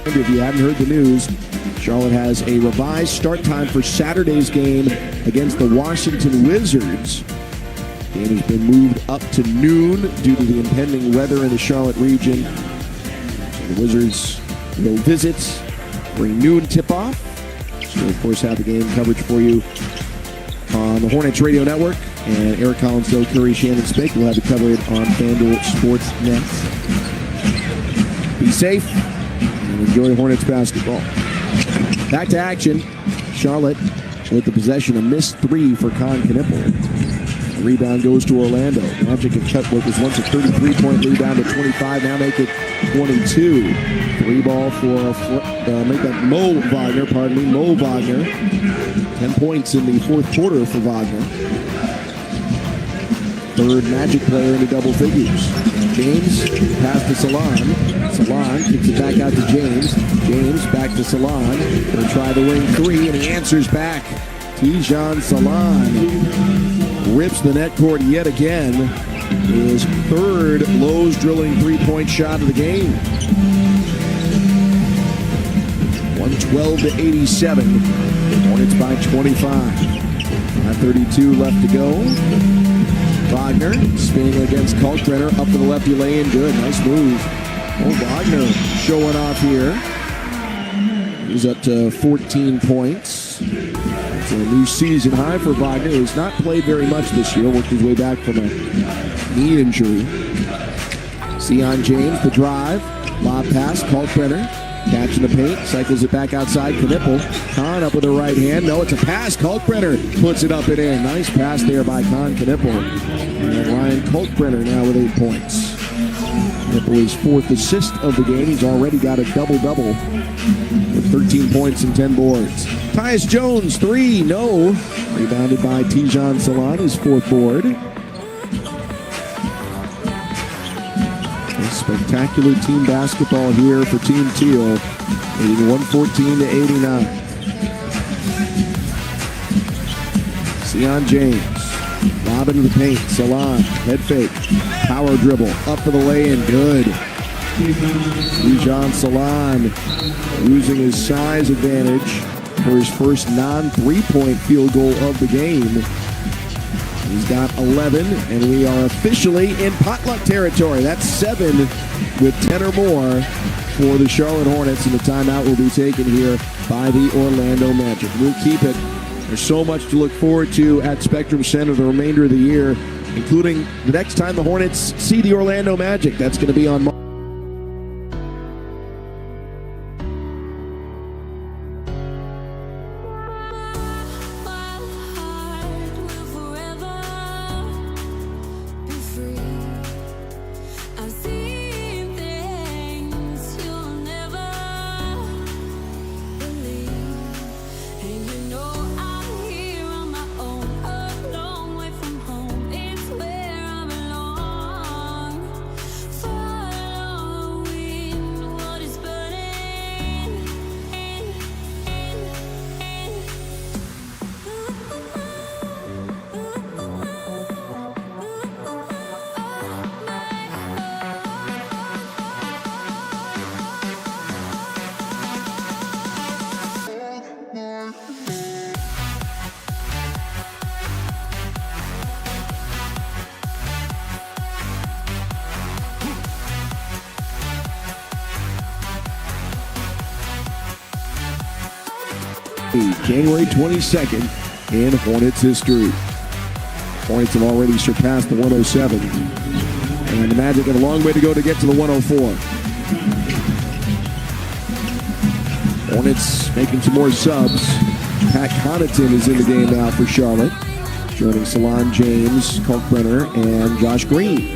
If you haven't heard the news, Charlotte has a revised start time for Saturday's game against the Washington Wizards. The game has been moved up to noon due to the impending weather in the Charlotte region. So the Wizards will visit for a noon tip-off. So we'll, of course, have the game coverage for you on the Hornets Radio Network. And Eric Collins, Joe Curry, Shannon Spake will have it covered on FanDuel Sportsnet. Be safe and enjoy Hornets basketball. Back to action. Charlotte with the possession. A missed three for Con Knippel. The rebound goes to Orlando. Magic have cut what was once a 33-point lead down to 25. Now make it 22. Three ball for Mo Wagner. 10 points in the fourth quarter for Wagner. Third Magic player into double figures. James, pass to Salon. Salon kicks it back out to James. James back to Salon. He'll try the wing three, and he answers back. Tijan Salon rips the net cord yet again. His third Lowe's drilling three-point shot of the game. 112-87. Hornets by 25. 5:32 left to go. Wagner spinning against Kalkbrenner. Up to the lefty lane. Good. Nice move. Wagner showing off here. He's up to 14 points. It's a new season high for Wagner. He's not played very much this year. Worked his way back from a knee injury. Sion James, the drive. Lob pass. Kalkbrenner. Catching the paint, cycles it back outside. Knippel. Con up with the right hand. No, it's a pass. Kalkbrenner puts it up and in. Nice pass there by Con Knippel. And Ryan Kalkbrenner now with 8 points. Knippel his fourth assist of the game. He's already got a double-double with 13 points and 10 boards. Tyus Jones, three, no. Rebounded by Tijan Salon, his fourth board. Spectacular team basketball here for Team Teal, leading 114-89. Sion James, lob into the paint. Salon, head fake, power dribble, up for the lay-in, good. Tijan Salon using his size advantage for his first non-three-point field goal of the game. He's got 11, and we are officially in potluck territory. That's 7 with 10 or more for the Charlotte Hornets, and the timeout will be taken here by the Orlando Magic. We'll keep it. There's so much to look forward to at Spectrum Center the remainder of the year, including the next time the Hornets see the Orlando Magic. That's going to be on March. January 22nd in Hornets history. Hornets have already surpassed the 107. And the Magic have a long way to go to get to the 104. Hornets making some more subs. Pat Connaughton is in the game now for Charlotte, joining Salon James, Kalkbrenner, and Josh Green.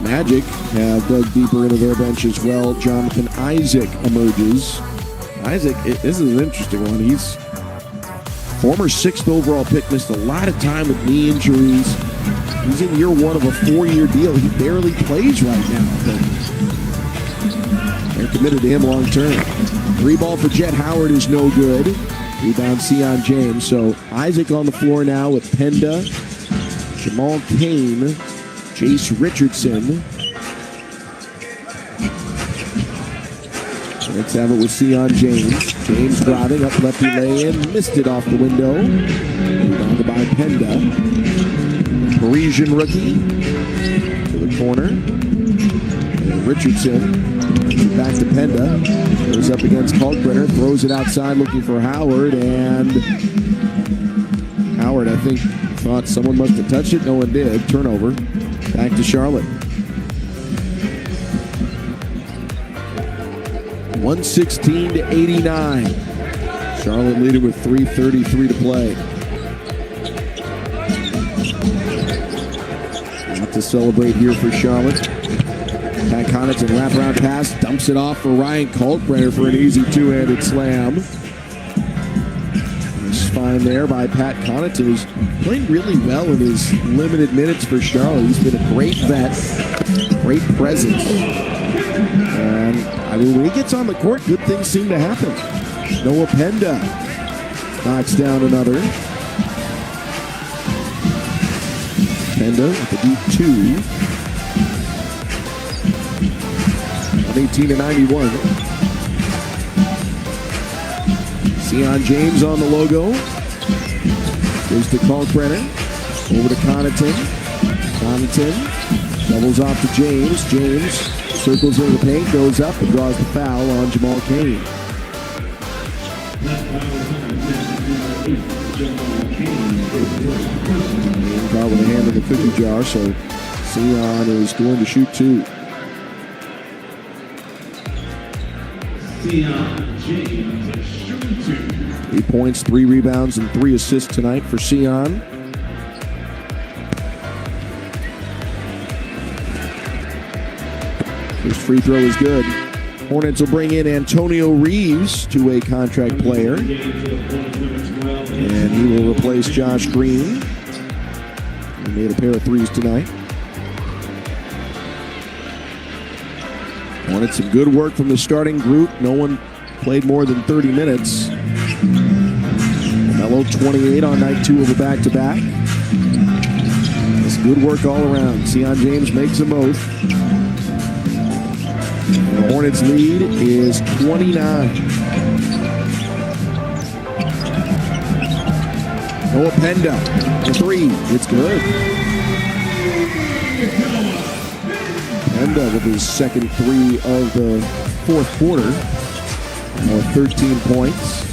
Magic have dug deeper into their bench as well. Jonathan Isaac emerges. Isaac, this is an interesting one. He's former 6th overall pick, missed a lot of time with knee injuries. He's in year one of a 4-year deal. He barely plays right now, but they're committed to him long term. Three ball for Jet Howard is no good. Rebound Sion James. So Isaac on the floor now with Penda, Jamal Cain, Jace Richardson. Let's have it with Sion James. James driving up lefty lane, missed it off the window. Rebounded by Penda. Parisian rookie to the corner. And Richardson back to Penda. Goes up against Kalkbrenner, throws it outside looking for Howard, and Howard, I think, thought someone must have touched it. No one did. Turnover. Back to Charlotte. 116-89. Charlotte leading with 3:33 to play. Not to celebrate here for Charlotte. Pat Connaughton wraparound pass, dumps it off for Ryan Kalkbrenner for an easy two-handed slam. Fine there by Pat Connaughton, who's playing really well in his limited minutes for Charlotte. He's been a great vet, great presence. And I mean, when he gets on the court, good things seem to happen. Noah Penda knocks down another. Penda with the deep two. 118-91. Sion James on the logo. Goes to Kalkbrenner. Over to Connaughton. Connaughton doubles off to James. James circles into the paint, goes up and draws the foul on Jamal Cain. Caught with a hand in the cookie jar, so Sion is going to shoot two. Sion James shooting two. 8 points, 3 rebounds, and 3 assists tonight for Sion. First free throw is good. Hornets will bring in Antonio Reeves, two-way contract player. And he will replace Josh Green. He made a pair of threes tonight. Hornets some good work from the starting group. No one played more than 30 minutes. Mello 28 on night 2 of a back-to-back. It's good work all around. Sion James makes them both. And the Hornets lead is 29. Noah Penda, the three. It's good. Penda with his second three of the fourth quarter. Now with 13 points.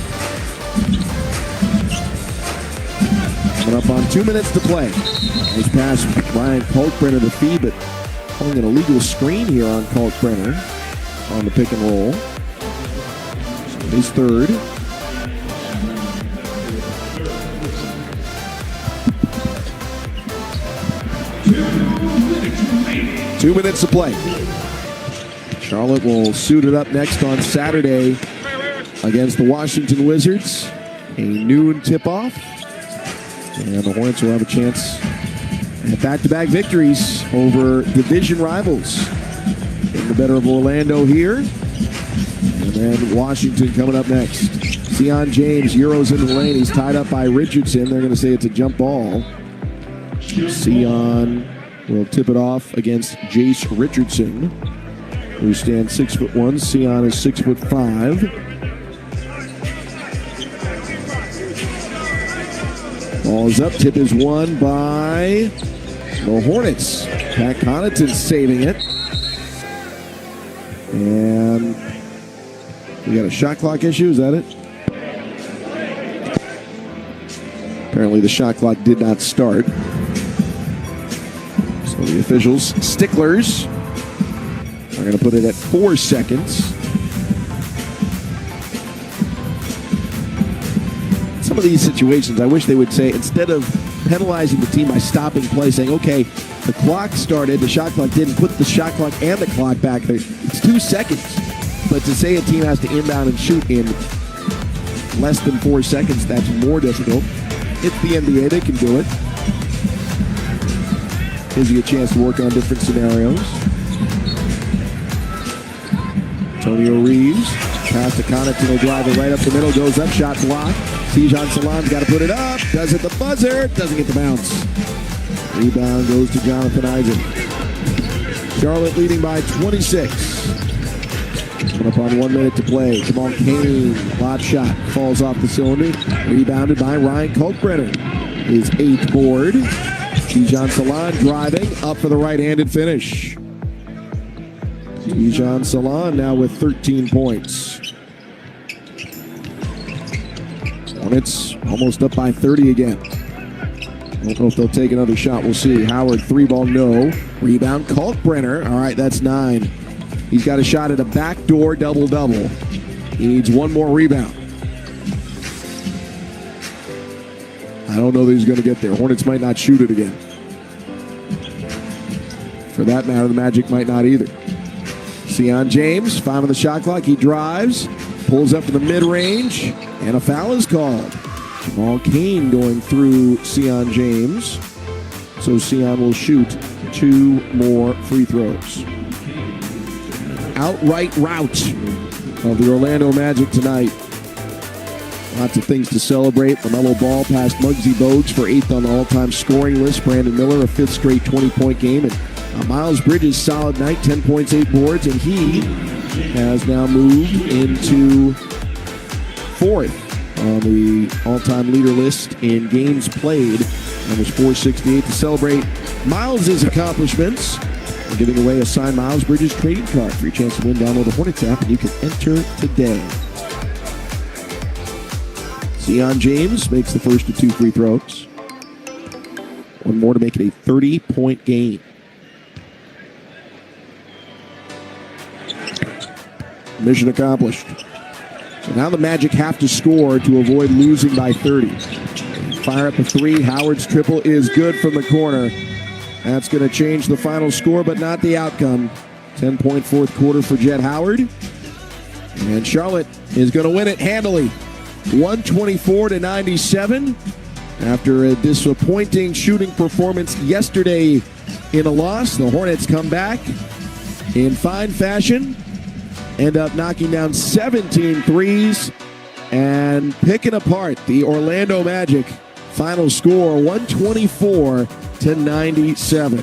Coming up on 2 minutes to play. Nice pass from Ryan Kalkbrenner to feed, but calling an illegal screen here on Kalkbrenner on the pick and roll. His third. Two minutes to play. Charlotte will suit it up next on Saturday against the Washington Wizards. A noon tip-off. And the Hornets will have a chance at back-to-back victories over division rivals. Getting the better of Orlando here. And then Washington coming up next. Sion James, Euros in the lane. He's tied up by Richardson. They're going to say it's a jump ball. Sion will tip it off against Jace Richardson, who stands 6'1". Sion is 6'5". Ball is up. Tip is won by the Hornets. Pat Connaughton saving it. And we got a shot clock issue. Is that it? Apparently the shot clock did not start. So the officials, sticklers, are going to put it at 4 seconds. Some of these situations, I wish they would say, instead of penalizing the team by stopping play, saying, okay, the clock started, the shot clock didn't, put the shot clock and the clock back there. It's 2 seconds. But to say a team has to inbound and shoot in less than 4 seconds, that's more difficult. It's the NBA, they can do it. Gives you a chance to work on different scenarios. Antonio Reeves, pass to Connaughton, will drive it right up the middle, goes up, shot blocked. Tijan Salam's got to put it up, does it the buzzer, doesn't get the bounce. Rebound goes to Jonathan Isaac. Charlotte leading by 26. Coming up on 1 minute to play. Jamal Cain, lob shot, falls off the cylinder. Rebounded by Ryan Kalkbrenner. His 8th board. Tijan Salon driving up for the right-handed finish. Tijan Salon now with 13 points. Hornets almost up by 30 again. Don't know if they'll take another shot. We'll see. Howard, 3-ball, no. Rebound, Kalkbrenner. All right, that's 9. He's got a shot at a backdoor double-double. He needs one more rebound. I don't know that he's going to get there. Hornets might not shoot it again. For that matter, the Magic might not either. Sion James, 5 on the shot clock. He drives, pulls up to the mid-range, and a foul is called. Jamal Cain going through Sion James. So Sion will shoot 2 more free throws. Outright rout of the Orlando Magic tonight. Lots of things to celebrate. LaMelo Ball passed Muggsy Bogues for 8th on the all-time scoring list. Brandon Miller, a 5th straight 20-point game. And Miles Bridges, solid night, 10 points, 8 boards. And he has now moved into 4th on the all-time leader list in games played. And was 468 to celebrate Miles' accomplishments. We're giving away a signed Miles Bridges trading card for your chance to win. Download the Hornets app and you can enter today. Sion James makes the first of 2 free throws. One more to make it a 30-point game. Mission accomplished. So now the Magic have to score to avoid losing by 30. Fire up a 3. Howard's triple is good from the corner. That's going to change the final score, but not the outcome. 10-point fourth quarter for Jet Howard. And Charlotte is going to win it handily. 124-97. After a disappointing shooting performance yesterday in a loss, the Hornets come back in fine fashion. End up knocking down 17 threes and picking apart the Orlando Magic. Final score 124-97.